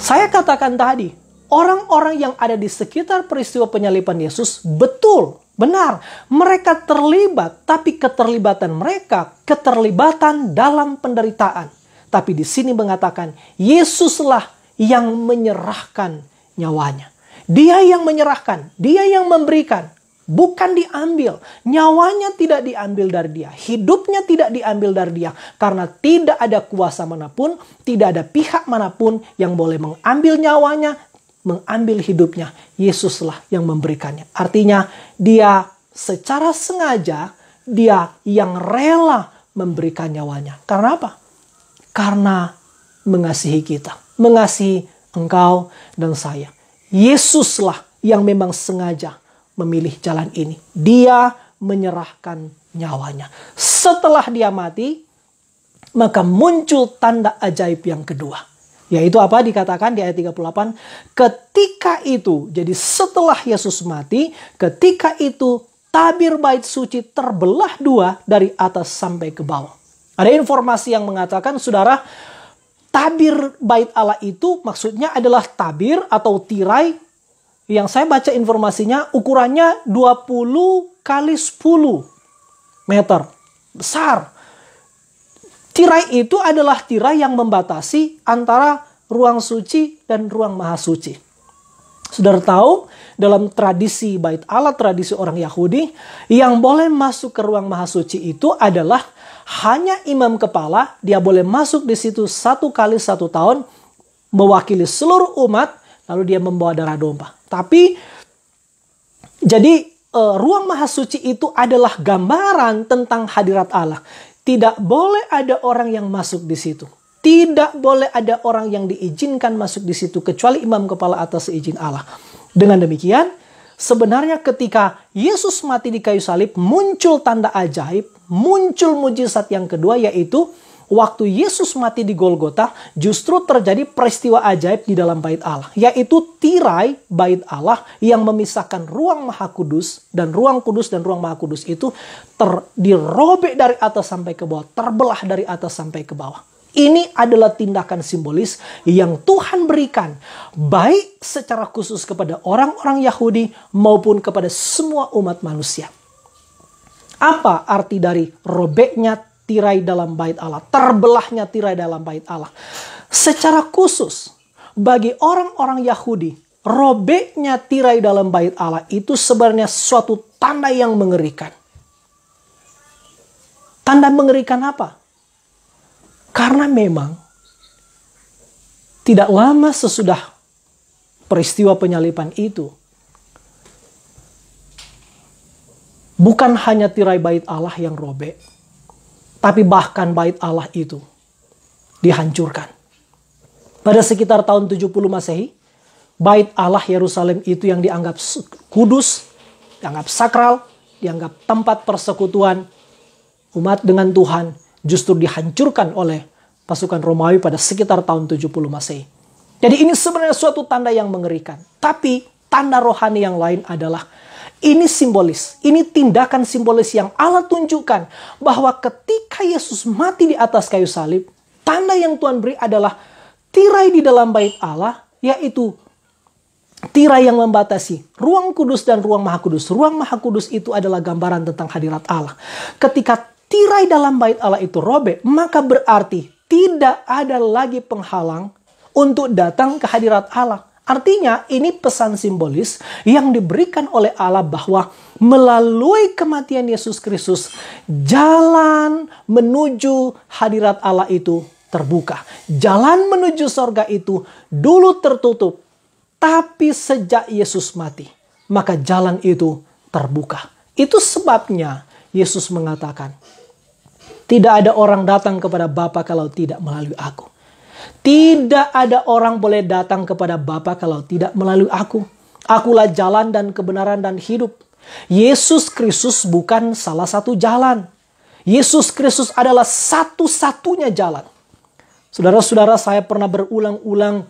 Saya katakan tadi, orang-orang yang ada di sekitar peristiwa penyaliban Yesus, betul, benar, mereka terlibat, tapi keterlibatan mereka, keterlibatan dalam penderitaan. Tapi di sini mengatakan, Yesuslah yang menyerahkan nyawanya. Dia yang menyerahkan, dia yang memberikan. Bukan diambil. Nyawanya tidak diambil dari dia. Hidupnya tidak diambil dari dia. Karena tidak ada kuasa manapun, tidak ada pihak manapun yang boleh mengambil nyawanya, mengambil hidupnya. Yesuslah yang memberikannya. Artinya dia secara sengaja, dia yang rela memberikan nyawanya. Karena apa? Karena mengasihi kita. Mengasihi engkau dan saya. Yesuslah yang memang sengaja memilih jalan ini. Dia menyerahkan nyawanya. Setelah dia mati, maka muncul tanda ajaib yang kedua. Yaitu apa? Dikatakan di ayat 38. Ketika itu, jadi setelah Yesus mati, ketika itu tabir bait suci terbelah dua dari atas sampai ke bawah. Ada informasi yang mengatakan, saudara, tabir bait Allah itu maksudnya adalah tabir atau tirai. Yang saya baca informasinya ukurannya 20 kali 10 meter. Besar. Tirai itu adalah tirai yang membatasi antara ruang suci dan ruang maha suci. Saudara tahu, dalam tradisi bait Allah, tradisi orang Yahudi, yang boleh masuk ke ruang maha suci itu adalah hanya imam kepala. Dia boleh masuk di situ 1 kali 1 tahun, mewakili seluruh umat, lalu dia membawa darah domba. Tapi Jadi ruang maha suci itu adalah gambaran tentang hadirat Allah. Tidak boleh ada orang yang masuk di situ. Tidak boleh ada orang yang diizinkan masuk di situ kecuali imam kepala atas seizin Allah. Dengan demikian, sebenarnya ketika Yesus mati di kayu salib, muncul tanda ajaib, muncul mujizat yang kedua, yaitu waktu Yesus mati di Golgota, justru terjadi peristiwa ajaib di dalam bait Allah, yaitu tirai bait Allah yang memisahkan ruang maha kudus dan ruang maha kudus itu dirobek dari atas sampai ke bawah, terbelah dari atas sampai ke bawah. Ini adalah tindakan simbolis yang Tuhan berikan baik secara khusus kepada orang-orang Yahudi maupun kepada semua umat manusia. Apa arti dari robeknya tirai dalam bait Allah, terbelahnya tirai dalam bait Allah? Secara khusus bagi orang-orang Yahudi, robeknya tirai dalam bait Allah itu sebenarnya suatu tanda yang mengerikan. Tanda mengerikan apa? Karena memang tidak lama sesudah peristiwa penyaliban itu, bukan hanya tirai bait Allah yang robek, tapi bahkan bait Allah itu dihancurkan. Pada sekitar tahun 70 Masehi, bait Allah Yerusalem itu yang dianggap kudus, dianggap sakral, dianggap tempat persekutuan umat dengan Tuhan, justru dihancurkan oleh pasukan Romawi pada sekitar tahun 70 Masehi. Jadi ini sebenarnya suatu tanda yang mengerikan. Tapi tanda rohani yang lain adalah ini simbolis. Ini tindakan simbolis yang Allah tunjukkan bahwa ketika Yesus mati di atas kayu salib, tanda yang Tuhan beri adalah tirai di dalam bait Allah, yaitu tirai yang membatasi ruang kudus dan ruang maha kudus. Ruang maha kudus itu adalah gambaran tentang hadirat Allah. Ketika tirai dalam bait Allah itu robek, maka berarti tidak ada lagi penghalang untuk datang ke hadirat Allah. Artinya ini pesan simbolis yang diberikan oleh Allah bahwa melalui kematian Yesus Kristus, jalan menuju hadirat Allah itu terbuka. Jalan menuju sorga itu dulu tertutup, tapi sejak Yesus mati, maka jalan itu terbuka. Itu sebabnya Yesus mengatakan, tidak ada orang datang kepada Bapa kalau tidak melalui aku. Tidak ada orang boleh datang kepada Bapa kalau tidak melalui aku. Akulah jalan dan kebenaran dan hidup. Yesus Kristus bukan salah satu jalan. Yesus Kristus adalah satu-satunya jalan. Saudara-saudara, saya pernah berulang-ulang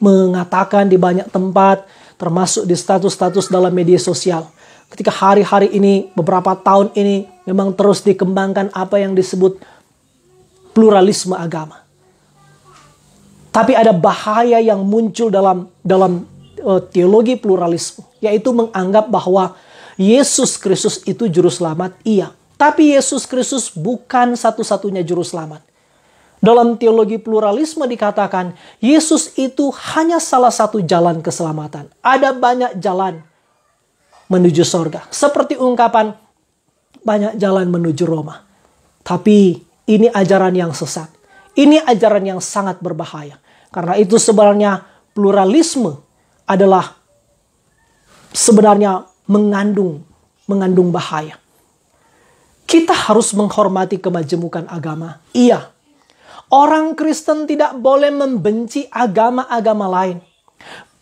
mengatakan di banyak tempat, termasuk di status-status dalam media sosial. Ketika hari-hari ini, beberapa tahun ini, memang terus dikembangkan apa yang disebut pluralisme agama. Tapi ada bahaya yang muncul dalam teologi pluralisme, yaitu menganggap bahwa Yesus Kristus itu juru selamat, iya. Tapi Yesus Kristus bukan satu-satunya juru selamat. Dalam teologi pluralisme dikatakan, Yesus itu hanya salah satu jalan keselamatan. Ada banyak jalan menuju sorga. Seperti ungkapan, banyak jalan menuju Roma. Tapi ini ajaran yang sesat. Ini ajaran yang sangat berbahaya. Karena itu sebenarnya pluralisme adalah sebenarnya mengandung bahaya. Kita harus menghormati kemajemukan agama. Iya, orang Kristen tidak boleh membenci agama-agama lain.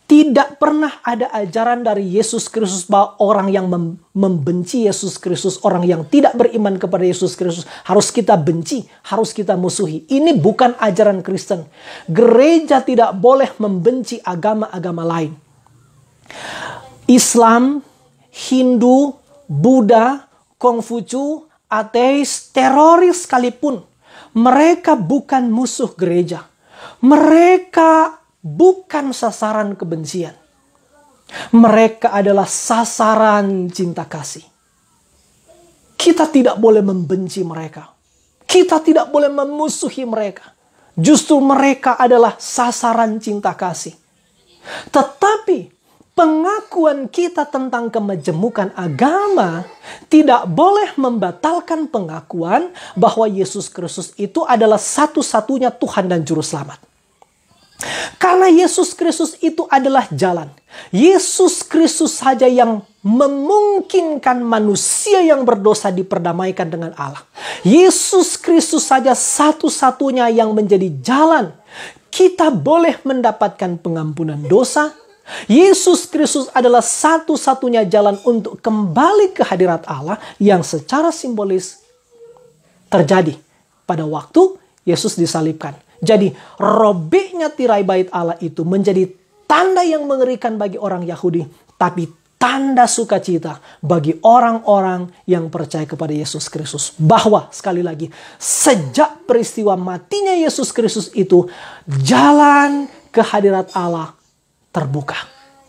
Tidak pernah ada ajaran dari Yesus Kristus bahwa orang yang membenci Yesus Kristus, orang yang tidak beriman kepada Yesus Kristus, harus kita benci, harus kita musuhi. Ini bukan ajaran Kristen. Gereja tidak boleh membenci agama-agama lain. Islam, Hindu, Buddha, Konghucu, ateis, teroris sekalipun, mereka bukan musuh gereja. Mereka bukan sasaran kebencian. Mereka adalah sasaran cinta kasih. Kita tidak boleh membenci mereka. Kita tidak boleh memusuhi mereka. Justru mereka adalah sasaran cinta kasih. Tetapi pengakuan kita tentang kemajemukan agama tidak boleh membatalkan pengakuan bahwa Yesus Kristus itu adalah satu-satunya Tuhan dan Juru Selamat. Karena Yesus Kristus itu adalah jalan. Yesus Kristus saja yang memungkinkan manusia yang berdosa diperdamaikan dengan Allah. Yesus Kristus saja satu-satunya yang menjadi jalan kita boleh mendapatkan pengampunan dosa. Yesus Kristus adalah satu-satunya jalan untuk kembali ke hadirat Allah yang secara simbolis terjadi pada waktu Yesus disalibkan. Jadi robeknya tirai bait Allah itu menjadi tanda yang mengerikan bagi orang Yahudi, tapi tanda sukacita bagi orang-orang yang percaya kepada Yesus Kristus. Bahwa sekali lagi, sejak peristiwa matinya Yesus Kristus itu, jalan ke hadirat Allah terbuka.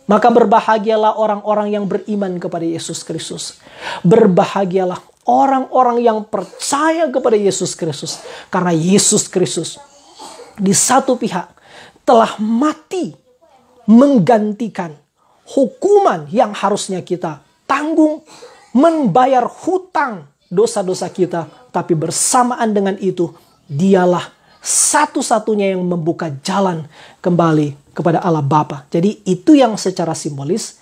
Maka berbahagialah orang-orang yang beriman kepada Yesus Kristus. Berbahagialah orang-orang yang percaya kepada Yesus Kristus. Karena Yesus Kristus di satu pihak telah mati menggantikan hukuman yang harusnya kita tanggung, membayar hutang dosa-dosa kita. Tapi bersamaan dengan itu, dialah satu-satunya yang membuka jalan kembali kepada Allah Bapa. Jadi itu yang secara simbolis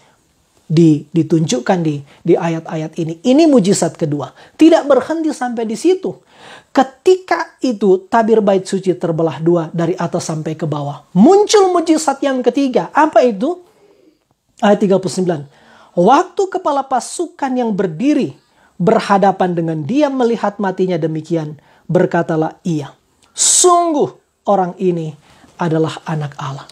ditunjukkan di ayat-ayat ini. Ini mujizat kedua. Tidak berhenti sampai di situ. Ketika itu tabir bait suci terbelah dua dari atas sampai ke bawah. Muncul mujizat yang ketiga. Apa itu? Ayat 39. Waktu kepala pasukan yang berdiri berhadapan dengan dia melihat matinya demikian, berkatalah ia, sungguh orang ini adalah anak Allah.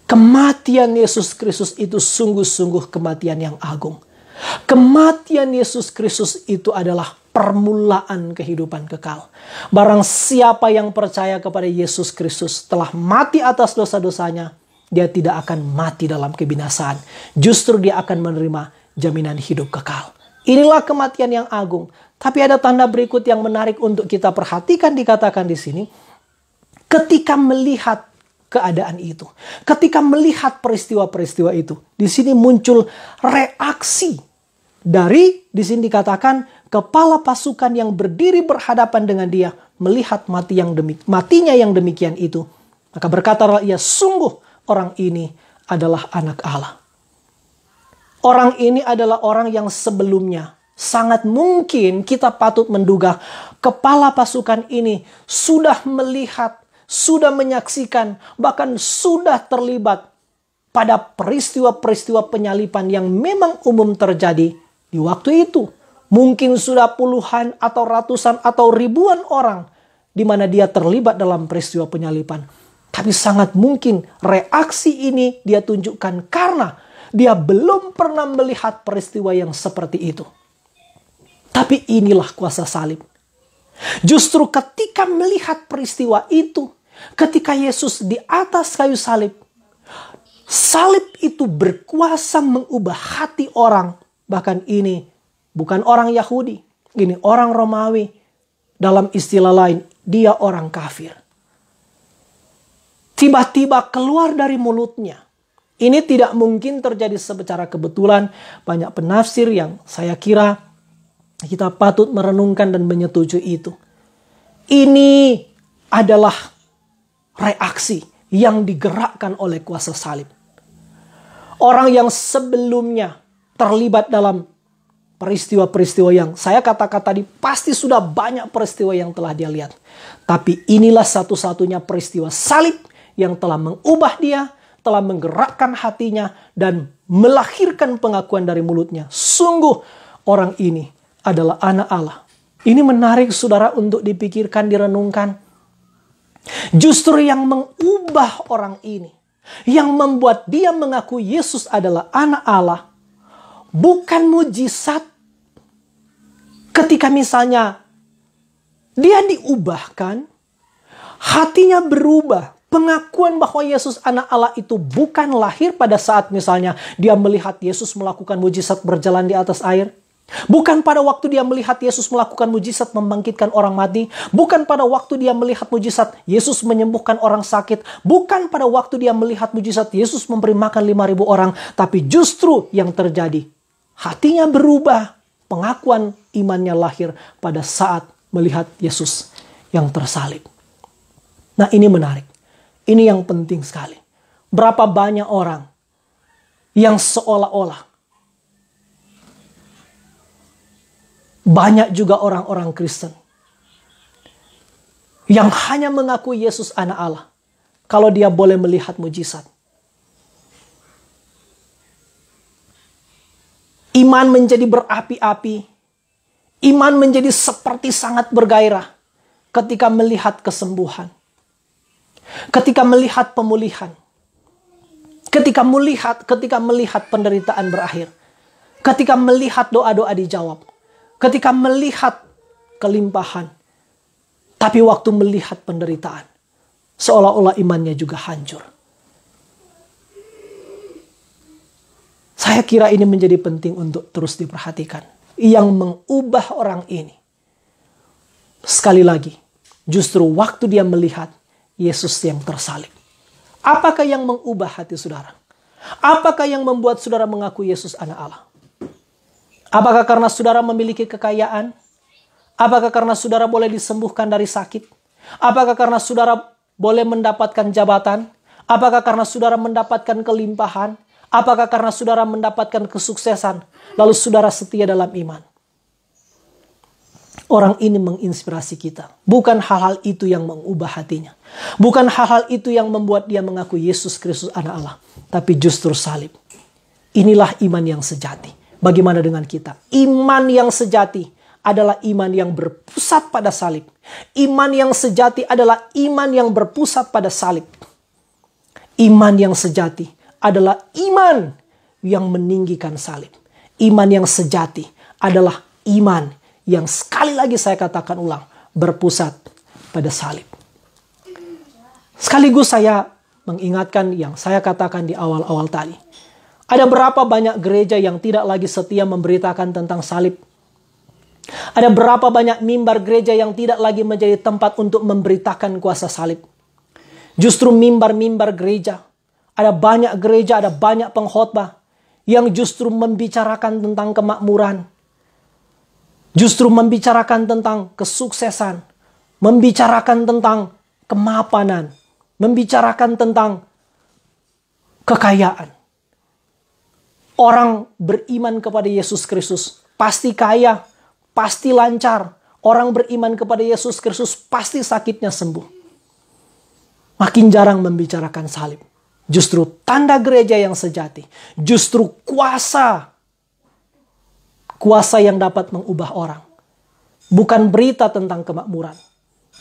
Kematian Yesus Kristus itu sungguh-sungguh kematian yang agung. Kematian Yesus Kristus itu adalah permulaan kehidupan kekal. Barang siapa yang percaya kepada Yesus Kristus telah mati atas dosa-dosanya, dia tidak akan mati dalam kebinasaan. Justru dia akan menerima jaminan hidup kekal. Inilah kematian yang agung. Tapi ada tanda berikut yang menarik untuk kita perhatikan, dikatakan di sini. Ketika melihat keadaan itu, ketika melihat peristiwa-peristiwa itu, di sini muncul reaksi dari, di sini dikatakan, kepala pasukan yang berdiri berhadapan dengan dia melihat matinya yang demikian itu. Maka berkatalah ia, sungguh orang ini adalah anak Allah. Orang ini adalah orang yang sebelumnya sangat mungkin kita patut menduga kepala pasukan ini sudah melihat, sudah menyaksikan, bahkan sudah terlibat pada peristiwa-peristiwa penyaliban yang memang umum terjadi di waktu itu. Mungkin sudah puluhan atau ratusan atau ribuan orang di mana dia terlibat dalam peristiwa penyaliban. Tapi sangat mungkin reaksi ini dia tunjukkan karena dia belum pernah melihat peristiwa yang seperti itu. Tapi inilah kuasa salib. Justru ketika melihat peristiwa itu, ketika Yesus di atas kayu salib, salib itu berkuasa mengubah hati orang. Bahkan ini bukan orang Yahudi, ini orang Romawi. Dalam istilah lain, dia orang kafir. Tiba-tiba keluar dari mulutnya. Ini tidak mungkin terjadi secara kebetulan. Banyak penafsir yang saya kira kita patut merenungkan dan menyetujui itu. Ini adalah reaksi yang digerakkan oleh kuasa salib. Orang yang sebelumnya terlibat dalam peristiwa-peristiwa yang saya katakan tadi, pasti sudah banyak peristiwa yang telah dia lihat. Tapi inilah satu-satunya peristiwa salib yang telah mengubah dia, telah menggerakkan hatinya, dan melahirkan pengakuan dari mulutnya. Sungguh orang ini adalah anak Allah. Ini menarik saudara untuk dipikirkan, direnungkan. Justru yang mengubah orang ini, yang membuat dia mengaku Yesus adalah anak Allah, bukan mujizat ketika misalnya dia diubahkan, hatinya berubah. Pengakuan bahwa Yesus anak Allah itu bukan lahir pada saat misalnya dia melihat Yesus melakukan mujizat berjalan di atas air. Bukan pada waktu dia melihat Yesus melakukan mujizat membangkitkan orang mati. Bukan pada waktu dia melihat mujizat Yesus menyembuhkan orang sakit. Bukan pada waktu dia melihat mujizat Yesus memberi makan 5.000 orang. Tapi justru yang terjadi, hatinya berubah. Pengakuan imannya lahir pada saat melihat Yesus yang tersalib. Nah, ini menarik. Ini yang penting sekali. Berapa banyak orang yang seolah-olah, banyak juga orang-orang Kristen yang hanya mengakui Yesus anak Allah kalau dia boleh melihat mujizat. Iman menjadi berapi-api. Iman menjadi seperti sangat bergairah ketika melihat kesembuhan. Ketika melihat pemulihan. Ketika melihat penderitaan berakhir. Ketika melihat doa-doa dijawab. Ketika melihat kelimpahan. Tapi waktu melihat penderitaan, seolah-olah imannya juga hancur. Saya kira ini menjadi penting untuk terus diperhatikan. Yang mengubah orang ini, sekali lagi, justru waktu dia melihat Yesus yang tersalib. Apakah yang mengubah hati saudara? Apakah yang membuat saudara mengaku Yesus anak Allah? Apakah karena saudara memiliki kekayaan? Apakah karena saudara boleh disembuhkan dari sakit? Apakah karena saudara boleh mendapatkan jabatan? Apakah karena saudara mendapatkan kelimpahan? Apakah karena saudara mendapatkan kesuksesan? Lalu saudara setia dalam iman? Orang ini menginspirasi kita. Bukan hal-hal itu yang mengubah hatinya. Bukan hal-hal itu yang membuat dia mengaku Yesus Kristus anak Allah. Tapi justru salib. Inilah iman yang sejati. Bagaimana dengan kita? Iman yang sejati adalah iman yang berpusat pada salib. Iman yang sejati adalah iman yang berpusat pada salib. Iman yang sejati adalah iman yang meninggikan salib. Iman yang sejati adalah iman yang sekali lagi saya katakan ulang, berpusat pada salib. Sekaligus saya mengingatkan yang saya katakan di awal-awal tadi. Ada berapa banyak gereja yang tidak lagi setia memberitakan tentang salib? Ada berapa banyak mimbar gereja yang tidak lagi menjadi tempat untuk memberitakan kuasa salib? Justru mimbar-mimbar gereja, ada banyak gereja, ada banyak pengkhotbah yang justru membicarakan tentang kemakmuran, justru membicarakan tentang kesuksesan, membicarakan tentang kemapanan, membicarakan tentang kekayaan. Orang beriman kepada Yesus Kristus pasti kaya, pasti lancar. Orang beriman kepada Yesus Kristus pasti sakitnya sembuh. Makin jarang membicarakan salib. Justru tanda gereja yang sejati. Justru kuasa yang dapat mengubah orang. Bukan berita tentang kemakmuran.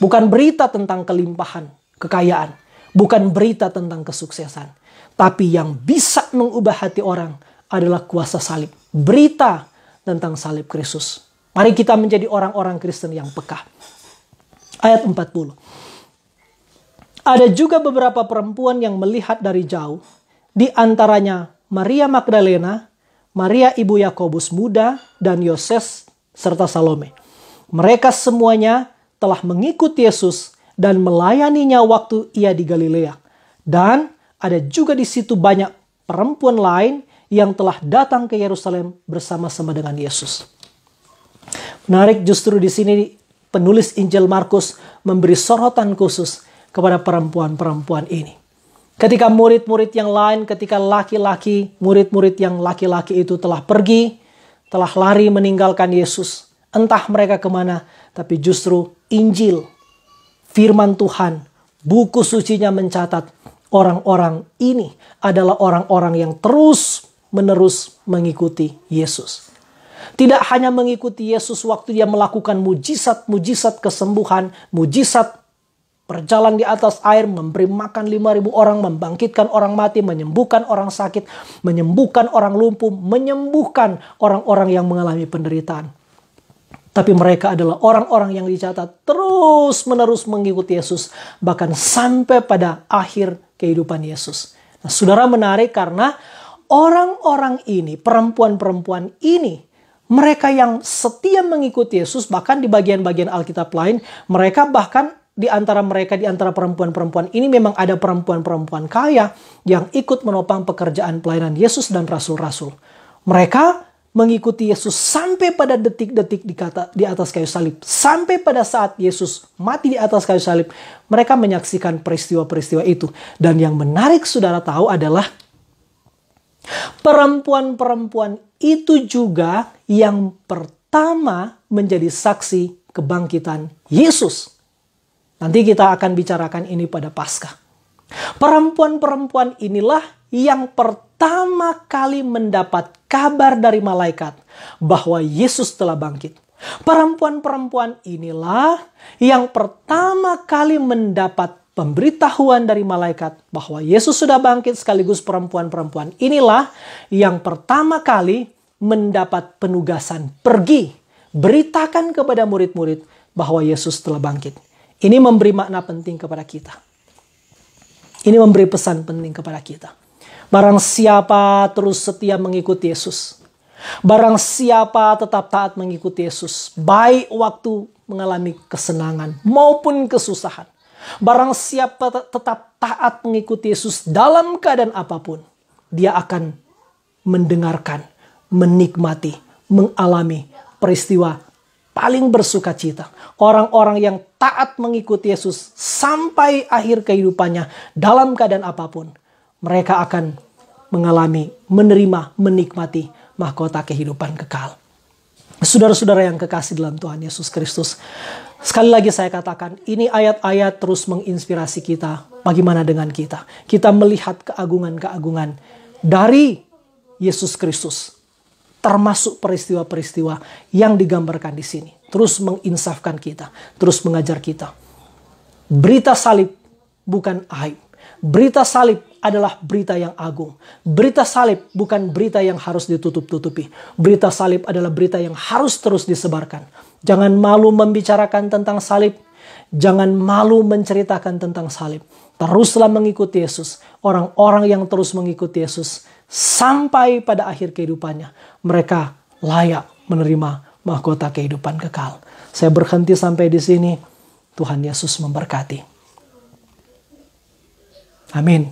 Bukan berita tentang kelimpahan, kekayaan. Bukan berita tentang kesuksesan. Tapi yang bisa mengubah hati orang adalah kuasa salib. Berita tentang salib Kristus. Mari kita menjadi orang-orang Kristen yang peka. Ayat 40. Ada juga beberapa perempuan yang melihat dari jauh. Di antaranya Maria Magdalena, Maria ibu Yakobus muda, dan Yoses serta Salome. Mereka semuanya telah mengikuti Yesus dan melayaninya waktu ia di Galilea. Dan ada juga di situ banyak perempuan lain yang telah datang ke Yerusalem bersama-sama dengan Yesus. Menarik, justru di sini penulis Injil Markus memberi sorotan khusus kepada perempuan-perempuan ini. Ketika murid-murid yang lain, ketika laki-laki, murid-murid yang laki-laki itu telah pergi, telah lari meninggalkan Yesus. Entah mereka kemana, tapi justru Injil, firman Tuhan, buku sucinya mencatat orang-orang ini adalah orang-orang yang terus-menerus mengikuti Yesus. Tidak hanya mengikuti Yesus waktu dia melakukan mujizat-mujizat kesembuhan, mujizat berjalan di atas air, memberi makan 5.000 orang, membangkitkan orang mati, menyembuhkan orang sakit, menyembuhkan orang lumpuh, menyembuhkan orang-orang yang mengalami penderitaan. Tapi mereka adalah orang-orang yang dicatat terus-menerus mengikuti Yesus, bahkan sampai pada akhir kehidupan Yesus. Nah, saudara, menarik karena orang-orang ini, perempuan-perempuan ini, mereka yang setia mengikuti Yesus, bahkan di bagian-bagian Alkitab lain, mereka bahkan di antara perempuan-perempuan ini memang ada perempuan-perempuan kaya yang ikut menopang pekerjaan pelayanan Yesus dan rasul-rasul. Mereka mengikuti Yesus sampai pada detik-detik di atas kayu salib. Sampai pada saat Yesus mati di atas kayu salib, mereka menyaksikan peristiwa-peristiwa itu. Dan yang menarik saudara tahu adalah perempuan-perempuan itu juga yang pertama menjadi saksi kebangkitan Yesus. Nanti kita akan bicarakan ini pada Paskah. Perempuan-perempuan inilah yang pertama kali mendapat kabar dari malaikat bahwa Yesus telah bangkit. Perempuan-perempuan inilah yang pertama kali mendapat pemberitahuan dari malaikat bahwa Yesus sudah bangkit, sekaligus perempuan-perempuan inilah yang pertama kali mendapat penugasan pergi, beritakan kepada murid-murid bahwa Yesus telah bangkit. Ini memberi makna penting kepada kita. Ini memberi pesan penting kepada kita. Barang siapa terus setia mengikuti Yesus, barang siapa tetap taat mengikuti Yesus, baik waktu mengalami kesenangan maupun kesusahan, barang siapa tetap taat mengikuti Yesus dalam keadaan apapun, dia akan mendengarkan, menikmati, mengalami peristiwa paling bersuka cita. Orang-orang yang taat mengikuti Yesus sampai akhir kehidupannya dalam keadaan apapun, mereka akan mengalami, menerima, menikmati mahkota kehidupan kekal. Saudara-saudara yang kekasih dalam Tuhan Yesus Kristus, sekali lagi saya katakan, ini ayat-ayat terus menginspirasi kita. Bagaimana dengan kita? Kita melihat keagungan-keagungan dari Yesus Kristus, termasuk peristiwa-peristiwa yang digambarkan di sini. Terus menginsafkan kita, terus mengajar kita. Berita salib bukan aib. Berita salib adalah berita yang agung. Berita salib bukan berita yang harus ditutup-tutupi. Berita salib adalah berita yang harus terus disebarkan. Jangan malu membicarakan tentang salib. Jangan malu menceritakan tentang salib. Teruslah mengikuti Yesus. Orang-orang yang terus mengikuti Yesus sampai pada akhir kehidupannya, mereka layak menerima mahkota kehidupan kekal. Saya berhenti sampai di sini. Tuhan Yesus memberkati. Amin.